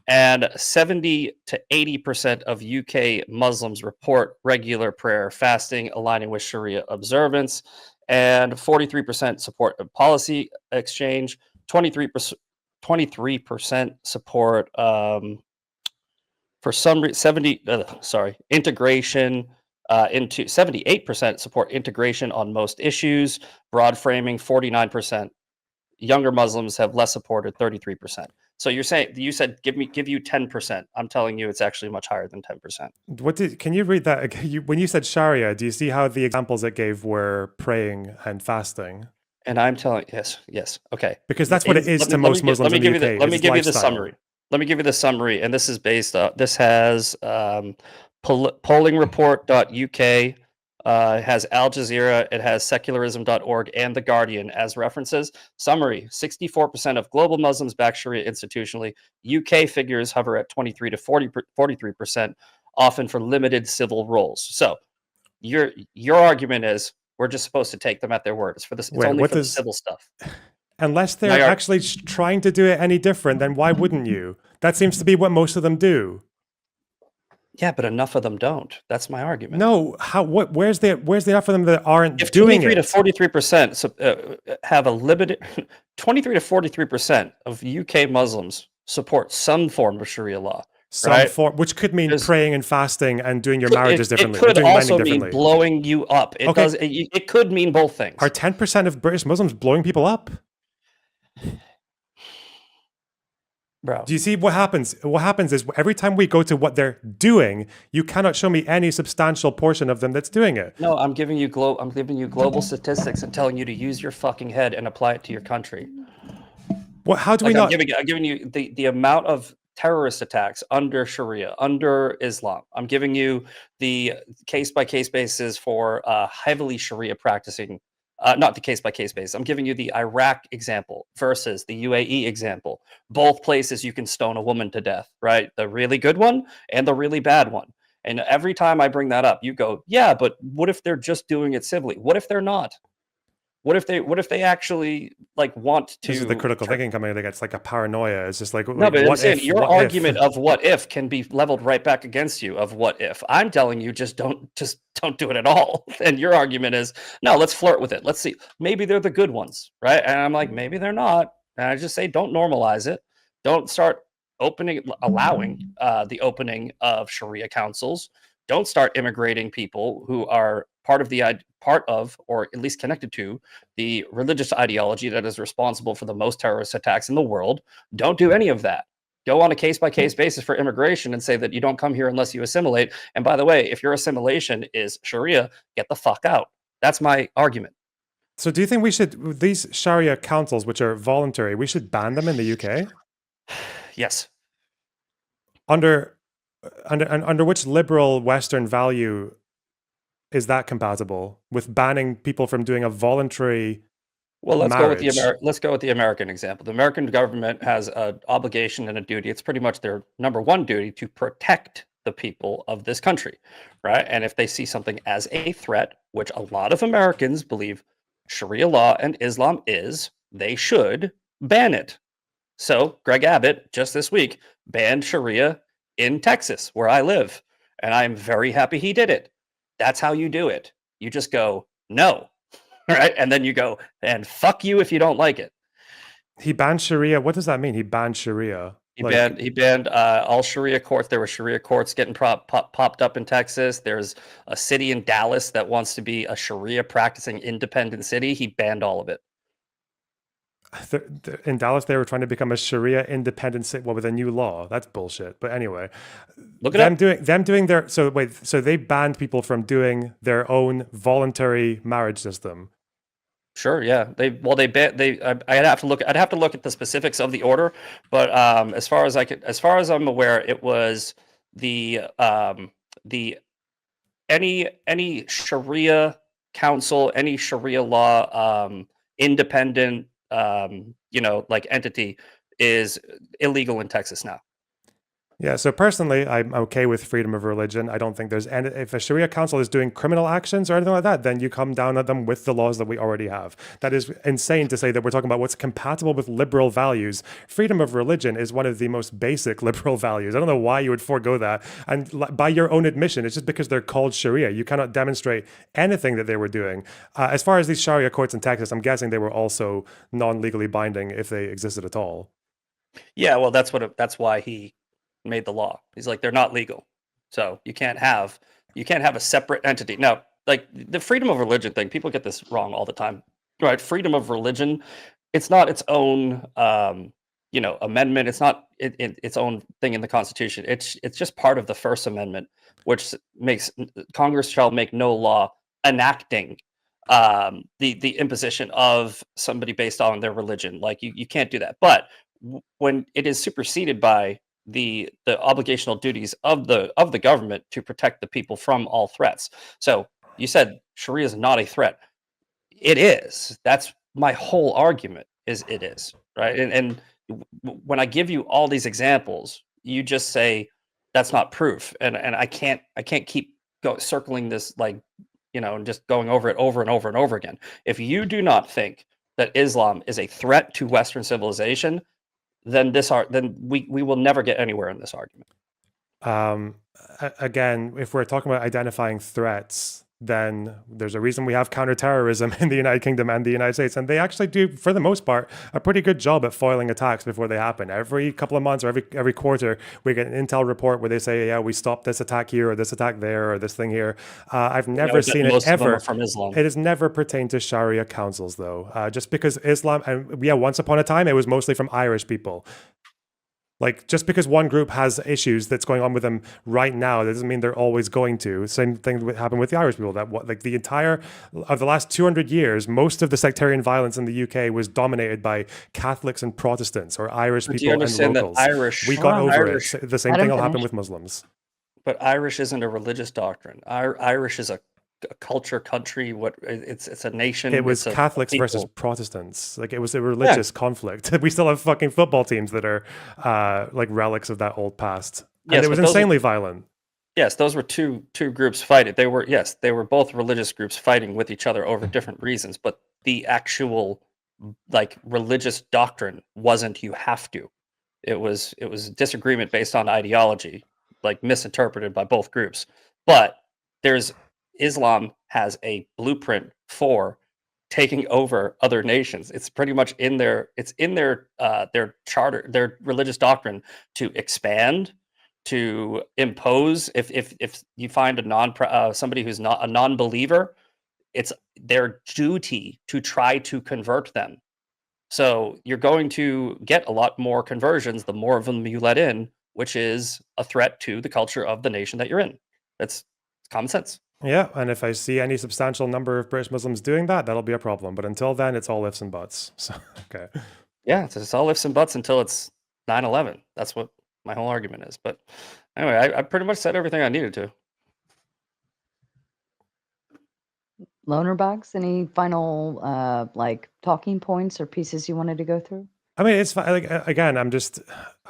and 70 to 80% of UK Muslims report regular prayer, fasting, aligning with Sharia observance, and 43% support a policy exchange, 23% support for some integration into 78% support integration on most issues, broad framing 49%. Younger Muslims have less support at 33%. So you said give you 10%. I'm telling you it's actually much higher than 10%. Can you read that? When you said Sharia, do you see how the examples it gave were praying and fasting? And I'm telling yes. Okay. Because that's what it is to most Muslims in the UK. Let me give you the lifestyle. summary. Let me give you the summary, and this is based on this has pollingreport.uk, has Al Jazeera, it has secularism.org and The Guardian as references. Summary: 64% of global Muslims back Sharia institutionally. UK figures hover at 23 to 43%, often for limited civil roles. So your argument is we're just supposed to take them at their word. It's for this. It's only for the civil stuff. Unless they're actually trying to do it any different, then why wouldn't you? That seems to be what most of them do. Yeah, but enough of them don't. That's my argument. No, where's the enough of them that aren't doing it? If 23 to 43% have a limited 23 to 43% of UK Muslims support some form of Sharia law. Right? Which could mean praying and fasting and doing your marriages differently. It could also mean blowing you up. It could mean both things. Are 10% of British Muslims blowing people up? Bro. Do you see what happens? What happens is every time we go to what they're doing, you cannot show me any substantial portion of them that's doing it. No, I'm giving you global statistics and telling you to use your fucking head and apply it to your country. Well, how do we not? I'm giving you the amount of terrorist attacks under Sharia, under Islam. I'm giving you the case-by-case basis for heavily Sharia practicing. Not the case-by-case basis. I'm giving you the Iraq example versus the UAE example. Both places you can stone a woman to death, right? The really good one and the really bad one. And every time I bring that up, you go, yeah, but what if they're just doing it civilly? What if they're not? What if they actually want to? This is the critical thinking coming. It's like a paranoia. It's just like, no, but I'm saying your argument of what if can be leveled right back against you. Of what if? I'm telling you, just don't do it at all. And your argument is no. Let's flirt with it. Let's see. Maybe they're the good ones, right? And I'm like, maybe they're not. And I just say, don't normalize it. Don't start allowing the opening of Sharia councils. Don't start immigrating people who are part of, or at least connected to, the religious ideology that is responsible for the most terrorist attacks in the world. Don't do any of that. Go on a case-by-case basis for immigration and say that you don't come here unless you assimilate. And by the way, if your assimilation is Sharia, get the fuck out. That's my argument. So do you think we should, these Sharia councils, which are voluntary, we should ban them in the UK? Yes. Under which liberal Western value is that compatible with banning people from doing a voluntary marriage? Let's go with the American example. The American government has an obligation and a duty. It's pretty much their number one duty to protect the people of this country, right? And if they see something as a threat, which a lot of Americans believe Sharia law and Islam is, they should ban it. So Greg Abbott, just this week, banned Sharia in Texas, where I live. And I'm very happy he did it. That's how you do it. You just go, no, right? And then you go, and fuck you if you don't like it. He banned Sharia. What does that mean? He banned Sharia. He banned all Sharia courts. There were Sharia courts getting popped up in Texas. There's a city in Dallas that wants to be a Sharia practicing independent city. He banned all of it. In Dallas, they were trying to become a Sharia independent state, well, with a new law. That's bullshit. But anyway, Look it up. them doing their so they banned people from doing their own voluntary marriage system. Sure, yeah. I'd have to look. I'd have to look at the specifics of the order, but as far as I'm aware, it was the any Sharia council, any Sharia law independent like entity is illegal in Texas now. Yeah, so personally, I'm okay with freedom of religion. I don't think there's any, if a Sharia council is doing criminal actions or anything like that, then you come down at them with the laws that we already have. That is insane to say that we're talking about what's compatible with liberal values. Freedom of religion is one of the most basic liberal values. I don't know why you would forego that. And by your own admission, it's just because they're called Sharia. You cannot demonstrate anything that they were doing. As far as these Sharia courts in Texas, I'm guessing they were also non-legally binding if they existed at all. Yeah, well, that's why he made the law. He's like, they're not legal, so you can't have a separate entity. Now, like the freedom of religion thing, people get this wrong all the time, right? Freedom of religion, it's not its own amendment. It's not its own thing in the Constitution. It's just part of the First Amendment, which makes Congress shall make no law enacting the imposition of somebody based on their religion. Like you can't do that. But when it is superseded by the obligational duties of the government to protect the people from all threats. So you said Sharia is not a threat. It is. That's my whole argument. Is it is, right? And when I give you all these examples, you just say that's not proof, and I can't keep circling this and just going over it over and over and over again. If you do not think that Islam is a threat to Western civilization, then we will never get anywhere in this argument. Again, if we're talking about identifying threats, then there's a reason we have counterterrorism in the United Kingdom and the United States. And they actually do, for the most part, a pretty good job at foiling attacks before they happen. Every couple of months or every quarter, we get an intel report where they say, yeah, we stopped this attack here or this attack there or this thing here. I've never seen it ever. From Islam. It has never pertained to Sharia councils, though. Just because Islam, and yeah, once upon a time, it was mostly from Irish people. Like, just because one group has issues that's going on with them right now, that doesn't mean they're always going to. Same thing would happen with the Irish people. That like the entire of the last 200 years, most of the sectarian violence in the UK was dominated by Catholics and Protestants, or Irish people and locals. We got over it. The same thing will happen with Muslims. But Irish isn't a religious doctrine. Irish is a culture, country. It's a nation. It was Catholics versus Protestants. Like, it was a religious conflict. We still have fucking football teams that are like relics of that old past. And it was insanely violent. Yes, those were two groups fighting. They were both religious groups fighting with each other over different reasons, but the actual like religious doctrine wasn't you have to. It was disagreement based on ideology, like misinterpreted by both groups. But Islam has a blueprint for taking over other nations. It's pretty much in their charter, their religious doctrine, to expand, to impose. If you find somebody who's not a non-believer, it's their duty to try to convert them. So you're going to get a lot more conversions the more of them you let in, which is a threat to the culture of the nation that you're in. It's common sense. Yeah, and if I see any substantial number of British Muslims doing that, that'll be a problem. But until then, it's all ifs and buts. So, okay. Yeah, it's all ifs and buts until it's 9/11. That's what my whole argument is. But anyway, I pretty much said everything I needed to. Lonerbox, any final talking points or pieces you wanted to go through? I mean, it's fine. Like, again, I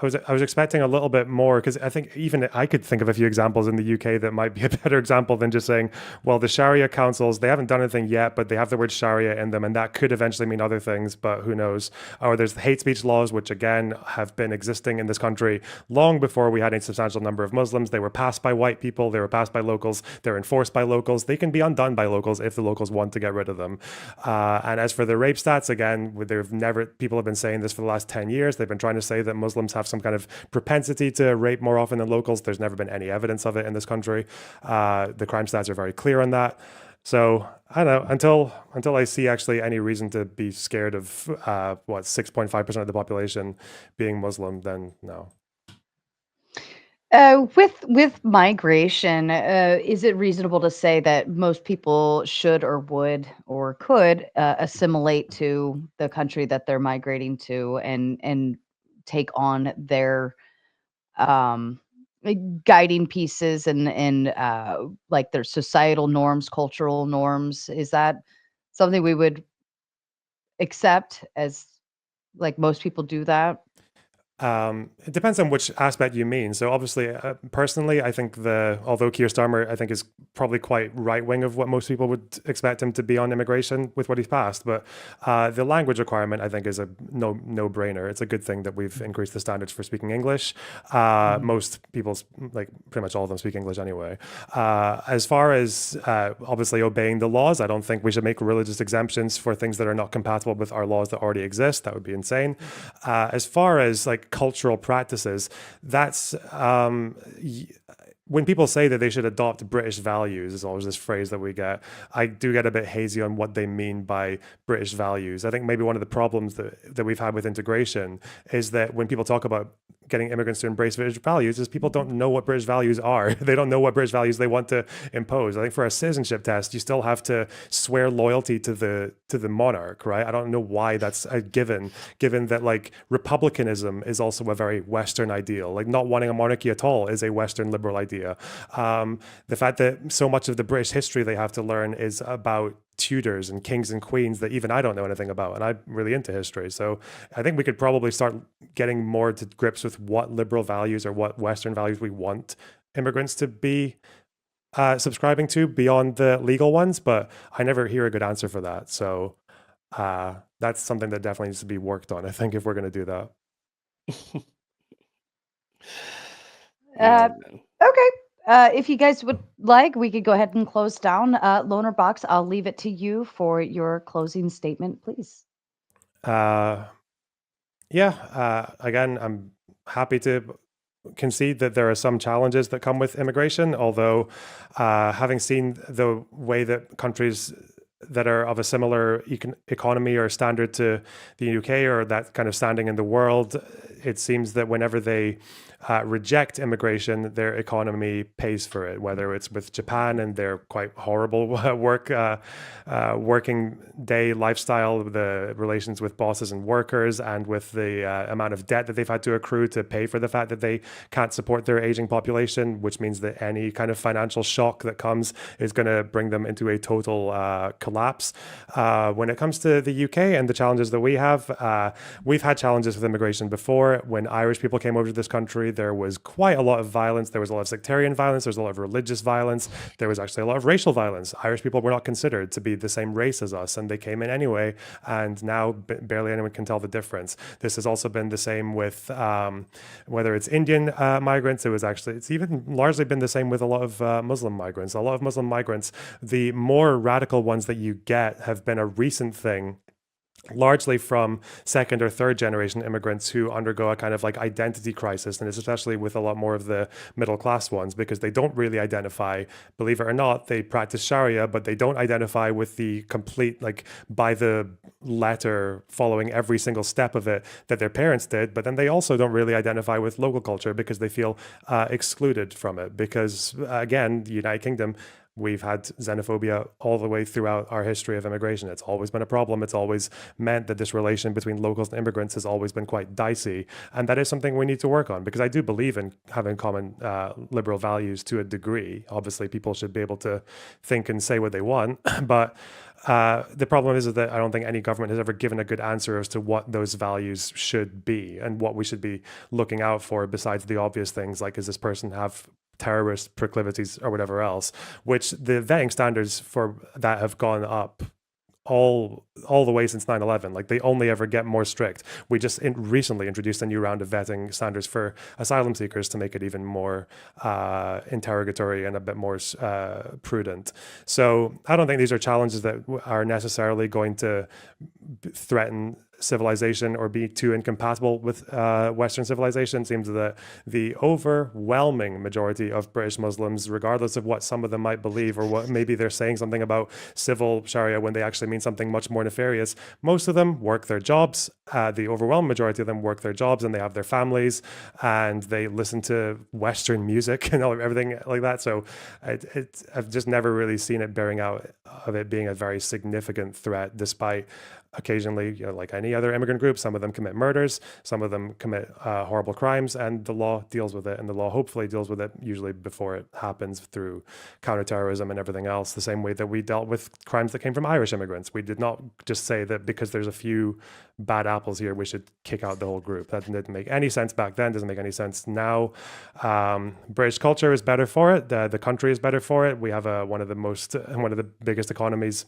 was expecting a little bit more, because I think even I could think of a few examples in the UK that might be a better example than just saying, well, the Sharia councils, they haven't done anything yet, but they have the word Sharia in them, and that could eventually mean other things, but who knows? Or there's the hate speech laws, which again have been existing in this country long before we had a substantial number of Muslims. They were passed by white people, they were passed by locals, they're enforced by locals. They can be undone by locals if the locals want to get rid of them. And as for the rape stats, again, people have been saying this for the last 10 years. They've been trying to say that Muslims have some kind of propensity to rape more often than locals. There's never been any evidence of it in this country. The crime stats are very clear on that. So I don't know until I see actually any reason to be scared of 6.5% of the population being Muslim, then no. With migration, is it reasonable to say that most people should or would or could assimilate to the country that they're migrating to and take on their um, guiding pieces and like their societal norms, cultural norms? Is that something we would accept as like most people do that? It depends on which aspect you mean. So obviously, personally, I think although Keir Starmer, I think is probably quite right wing of what most people would expect him to be on immigration with what he's passed. But the language requirement, I think, is a no brainer. It's a good thing that we've increased the standards for speaking English. Most people, like pretty much all of them, speak English anyway. As far as obviously obeying the laws, I don't think we should make religious exemptions for things that are not compatible with our laws that already exist. That would be insane. As far as like cultural practices, that's when people say that they should adopt British values, is always this phrase that we get. I do get a bit hazy on what they mean by British values. I think maybe one of the problems that we've had with integration is that when people talk about getting immigrants to embrace British values, is people don't know what British values are. They don't know what British values they want to impose. I think for a citizenship test, you still have to swear loyalty to the monarch, right? I don't know why that's a given that like republicanism is also a very Western ideal. Like not wanting a monarchy at all is a Western liberal idea. The fact that so much of the British history they have to learn is about Tudors and kings and queens that even I don't know anything about, and I'm really into history. So I think we could probably start getting more to grips with what liberal values or what Western values we want immigrants to be subscribing to beyond the legal ones, but I never hear a good answer for that. So that's something that definitely needs to be worked on, I think, if we're going to do that. Uh, okay. If you guys would like, we could go ahead and close down. Lonerbox, I'll leave it to you for your closing statement, please. Again, I'm happy to concede that there are some challenges that come with immigration, although having seen the way that countries that are of a similar economy or standard to the UK or that kind of standing in the world, it seems that whenever they reject immigration, their economy pays for it, whether it's with Japan and their quite horrible working day lifestyle, the relations with bosses and workers, and with the amount of debt that they've had to accrue to pay for the fact that they can't support their aging population, which means that any kind of financial shock that comes is going to bring them into a total collapse. When it comes to the UK and the challenges that we've had challenges with immigration before. When Irish people came over to this country, there was quite a lot of violence. There was a lot of sectarian violence. There was a lot of religious violence. There was actually a lot of racial violence. Irish people were not considered to be the same race as us, and they came in anyway, and now barely anyone can tell the difference. This has also been the same with whether it's Indian migrants. It's even largely been the same with a lot of Muslim migrants. A lot of Muslim migrants, the more radical ones that you get have been a recent thing, largely from second or third generation immigrants who undergo a kind of like identity crisis. And it's especially with a lot more of the middle class ones, because they don't really identify, believe it or not, they practice Sharia, but they don't identify with the complete, like by the letter, following every single step of it that their parents did. But then they also don't really identify with local culture because they feel excluded from it. Because again, the United Kingdom, we've had xenophobia all the way throughout our history of immigration. It's always been a problem. It's always meant that this relation between locals and immigrants has always been quite dicey. And that is something we need to work on, because I do believe in having common liberal values to a degree. Obviously, people should be able to think and say what they want. But the problem is that I don't think any government has ever given a good answer as to what those values should be and what we should be looking out for, besides the obvious things like, does this person have terrorist proclivities or whatever else, which the vetting standards for that have gone up all the way since 9/11. Like, they only ever get more strict. We just recently introduced a new round of vetting standards for asylum seekers to make it even more interrogatory and a bit more prudent. So I don't think these are challenges that are necessarily going to threaten civilization or be too incompatible with Western civilization. It seems that the overwhelming majority of British Muslims, regardless of what some of them might believe or what maybe they're saying something about civil Sharia when they actually mean something much more nefarious, most of them work their jobs. The overwhelming majority of them work their jobs and they have their families and they listen to Western music and everything like that. So I've just never really seen it bearing out of it being a very significant threat, despite occasionally, like any other immigrant group, some of them commit murders, some of them commit horrible crimes, and the law deals with it. And the law hopefully deals with it usually before it happens through counterterrorism and everything else, the same way that we dealt with crimes that came from Irish immigrants. We did not just say that because there's a few bad apples here, we should kick out the whole group. That didn't make any sense back then, doesn't make any sense now. British culture is better for it. The country is better for it. We have one of the biggest economies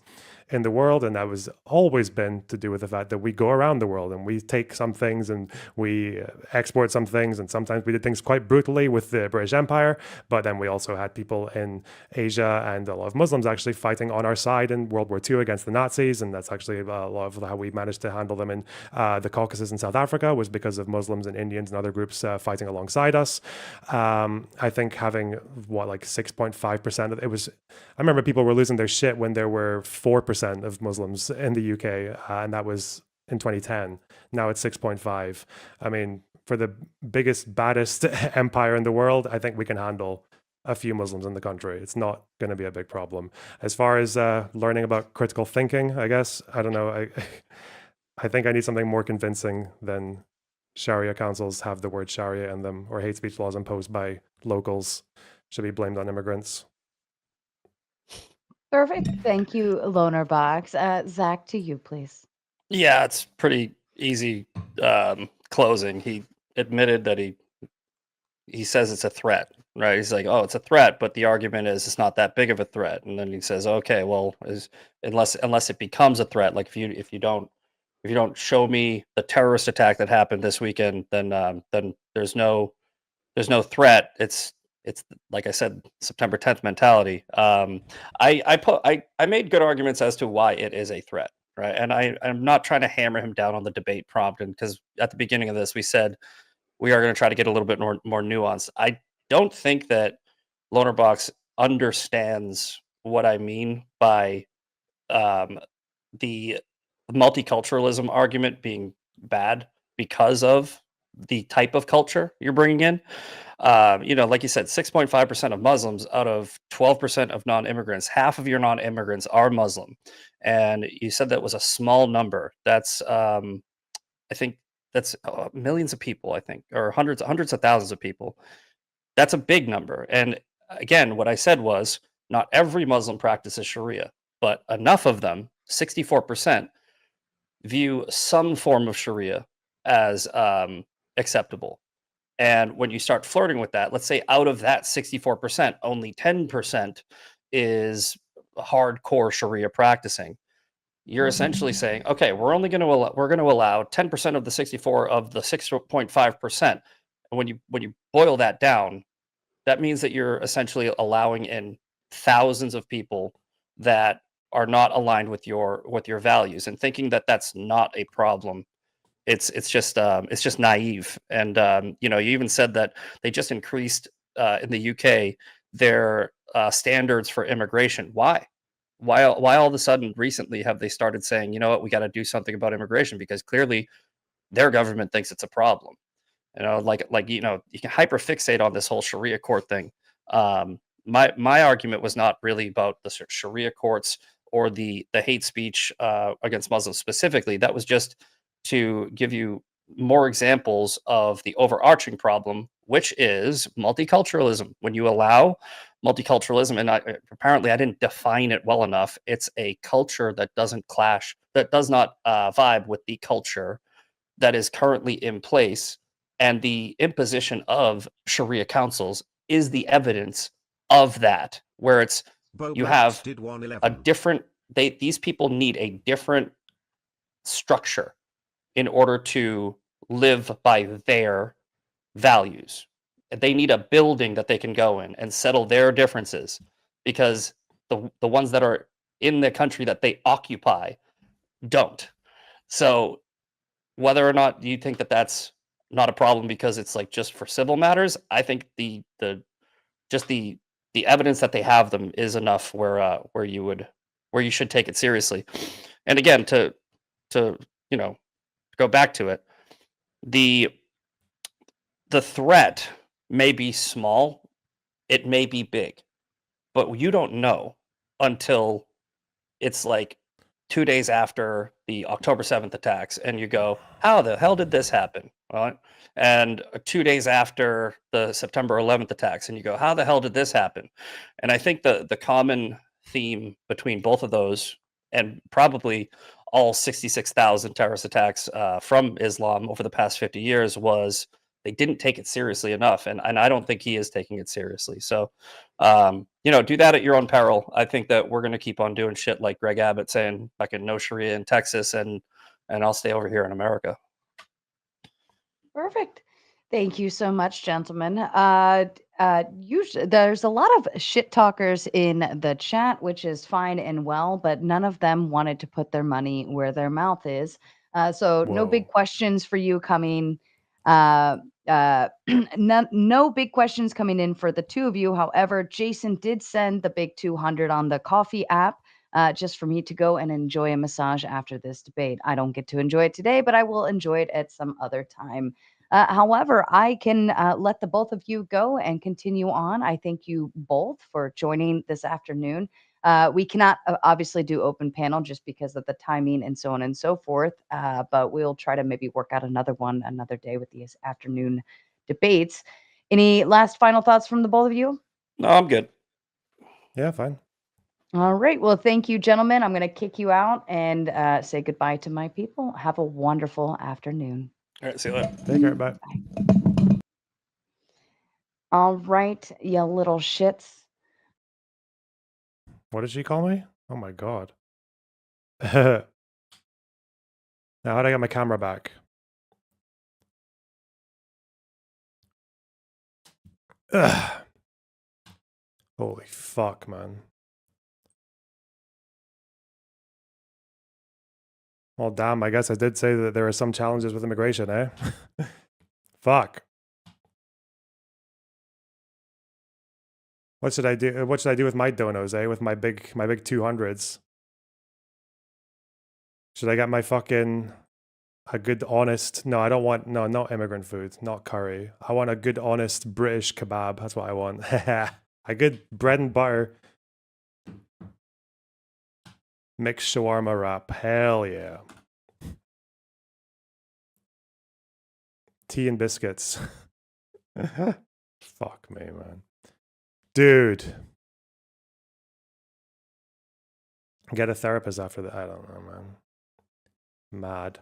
in the world, and that was always been to do with the fact that we go around the world and we take some things and we export some things, and sometimes we did things quite brutally with the British Empire, but then we also had people in Asia and a lot of Muslims actually fighting on our side in World War II against the Nazis, and that's actually a lot of how we managed to handle them in the Caucasus in South Africa was because of Muslims and Indians and other groups fighting alongside us. I think having 6.5% of it was, I remember people were losing their shit when there were 4% of Muslims in the UK, and that was in 2010. Now it's 6.5. I mean, for the biggest, baddest empire in the world, I think we can handle a few Muslims in the country. It's not going to be a big problem. As far as learning about critical thinking, I guess, I don't know. I think I need something more convincing than Sharia councils have the word Sharia in them, or hate speech laws imposed by locals should be blamed on immigrants. Perfect. Thank you, Lonerbox. Zach, to you, please. Yeah, it's pretty easy closing. He admitted that he says it's a threat, right? He's like, oh, it's a threat, but the argument is it's not that big of a threat. And then he says, okay, well, unless it becomes a threat, like if you don't show me the terrorist attack that happened this weekend, then there's no threat. It's like I said, September 10th mentality. I made good arguments as to why it is a threat, right? And I'm not trying to hammer him down on the debate prompt, and because at the beginning of this we said we are going to try to get a little bit more nuance. I don't think that Lonerbox understands what I mean by the multiculturalism argument being bad because of the type of culture you're bringing in. Like you said, 6.5% of Muslims out of 12% of non-immigrants, half of your non-immigrants are Muslim. And you said that was a small number. That's, I think that's millions of people, I think, or hundreds of thousands of people. That's a big number. And again, what I said was not every Muslim practices Sharia, but enough of them, 64%, view some form of Sharia as acceptable. And when you start flirting with that, let's say out of that 64%, only 10% is hardcore Sharia practicing. You're essentially saying, okay, we're going to allow 10% of the 64 of the 6.5%. And when you boil that down, that means that you're essentially allowing in thousands of people that are not aligned with your values, and thinking that that's not a problem. It's just naive. And you even said that they just increased in the UK their standards for immigration. Why all of a sudden recently have they started saying, you know what, we got to do something about immigration, because clearly their government thinks it's a problem. You can hyperfixate on this whole Sharia court thing. My argument was not really about the Sharia courts or the hate speech against Muslims specifically. That was just to give you more examples of the overarching problem, which is multiculturalism. When you allow multiculturalism, and apparently I didn't define it well enough, it's a culture that doesn't clash, that does not vibe with the culture that is currently in place. And the imposition of Sharia councils is the evidence of that, where it's you have a different, these people need a different structure in order to live by their values. They need a building that they can go in and settle their differences, because the ones that are in the country that they occupy don't. So whether or not you think that that's not a problem because it's like just for civil matters, I think the just the evidence that they have them is enough where you should take it seriously. And again, to you know go back to it, the the threat may be small, it may be big, but you don't know until it's like 2 days after the October 7th attacks, and you go, "How the hell did this happen?" Right? And 2 days after the September 11th attacks, and you go, "How the hell did this happen?" And I think the common theme between both of those, and probably all 66,000 terrorist attacks from Islam over the past 50 years, was they didn't take it seriously enough, and I don't think he is taking it seriously. So do that at your own peril. I think that we're going to keep on doing shit like Greg Abbott saying, "Fucking no Sharia in Texas," and I'll stay over here in America. Perfect. Thank you so much, gentlemen. Usually, there's a lot of shit talkers in the chat, which is fine and well, but none of them wanted to put their money where their mouth is. So no big Whoa. questions for you coming. Uh, no big questions coming in for the two of you. However, Jason did send the big 200 on the coffee app. Just for me to go and enjoy a massage after this debate. I don't get to enjoy it today, but I will enjoy it at some other time. However, I can let the both of you go and continue on. I thank you both for joining this afternoon. We cannot obviously do open panel just because of the timing and so on and so forth, but we'll try to maybe work out another one another day with these afternoon debates. Any last final thoughts from the both of you? No, I'm good. Yeah, fine. All right. Well, thank you, gentlemen. I'm going to kick you out and say goodbye to my people. Have a wonderful afternoon. All right, see you later. Take care. Bye. All right, you little shits. What did she call me? Oh my god. Now, how'd I get my camera back? Ugh. Holy fuck, man. Well, damn, I guess I did say that there are some challenges with immigration, eh? Fuck. What should I do? What should I do with my donos, eh? With my big 200s? Should I get my fucking a good honest? No, I don't want not immigrant food, not curry. I want a good honest British kebab. That's what I want. A good bread and butter mixed shawarma wrap. Hell yeah. Tea and biscuits. Fuck me, man. Dude. Get a therapist after that. I don't know, man. Mad.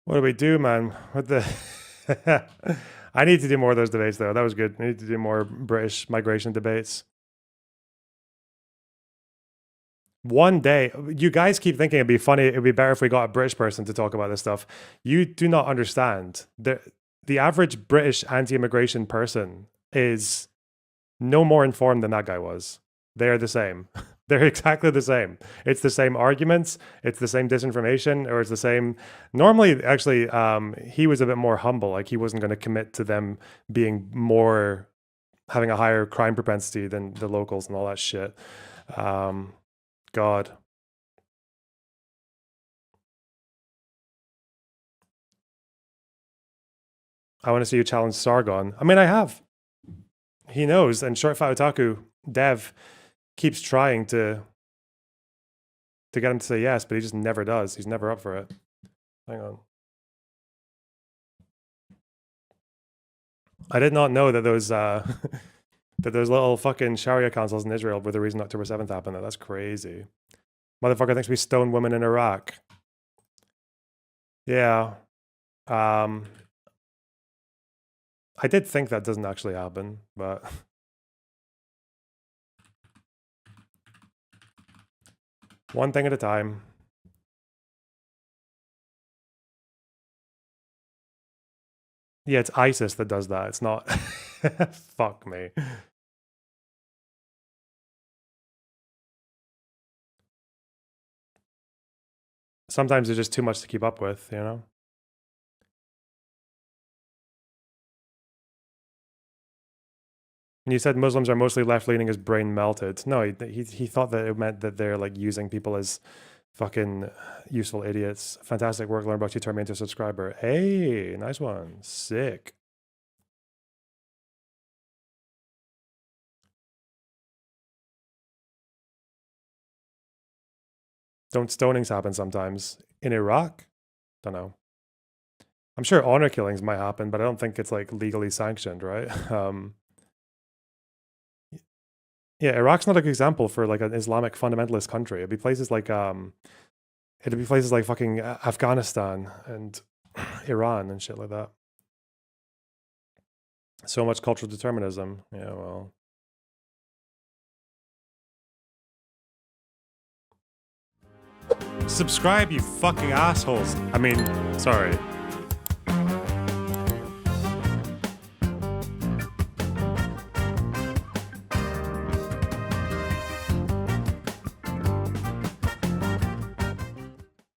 What do we do, man? What the... I need to do more of those debates, though. That was good. I need to do more British migration debates. One day, you guys keep thinking it'd be funny, it'd be better if we got a British person to talk about this stuff. You do not understand. The average British anti-immigration person is no more informed than that guy was. They're the same. They're exactly the same. It's the same arguments. It's the same disinformation, or it's the same. Normally, actually, he was a bit more humble. Like he wasn't going to commit to them being more, having a higher crime propensity than the locals and all that shit. God. I want to see you challenge Sargon. I mean, I have. He knows, and Short Fat Otaku Dev keeps trying to get him to say yes, but he just never does. He's never up for it. Hang on. I did not know that those that those little fucking Sharia councils in Israel were the reason October 7th happened. That's crazy. Motherfucker thinks we stoned women in Iraq. Yeah. I did think that doesn't actually happen, but one thing at a time. Yeah, it's ISIS that does that. It's not. Fuck me. Sometimes it's just too much to keep up with, you know? And you said Muslims are mostly left-leaning, his brain melted. No, he thought that it meant that they're like using people as fucking useful idiots. Fantastic work, Lonerbox. You turned me into a subscriber. Hey, nice one. Sick. Don't stonings happen sometimes? In Iraq? Don't know. I'm sure honor killings might happen, but I don't think it's like legally sanctioned, right? Yeah, Iraq's not a good example for like an Islamic fundamentalist country. It'd be places like fucking Afghanistan and Iran and shit like that. So much cultural determinism. Yeah, well. Subscribe, you fucking assholes. I mean, sorry.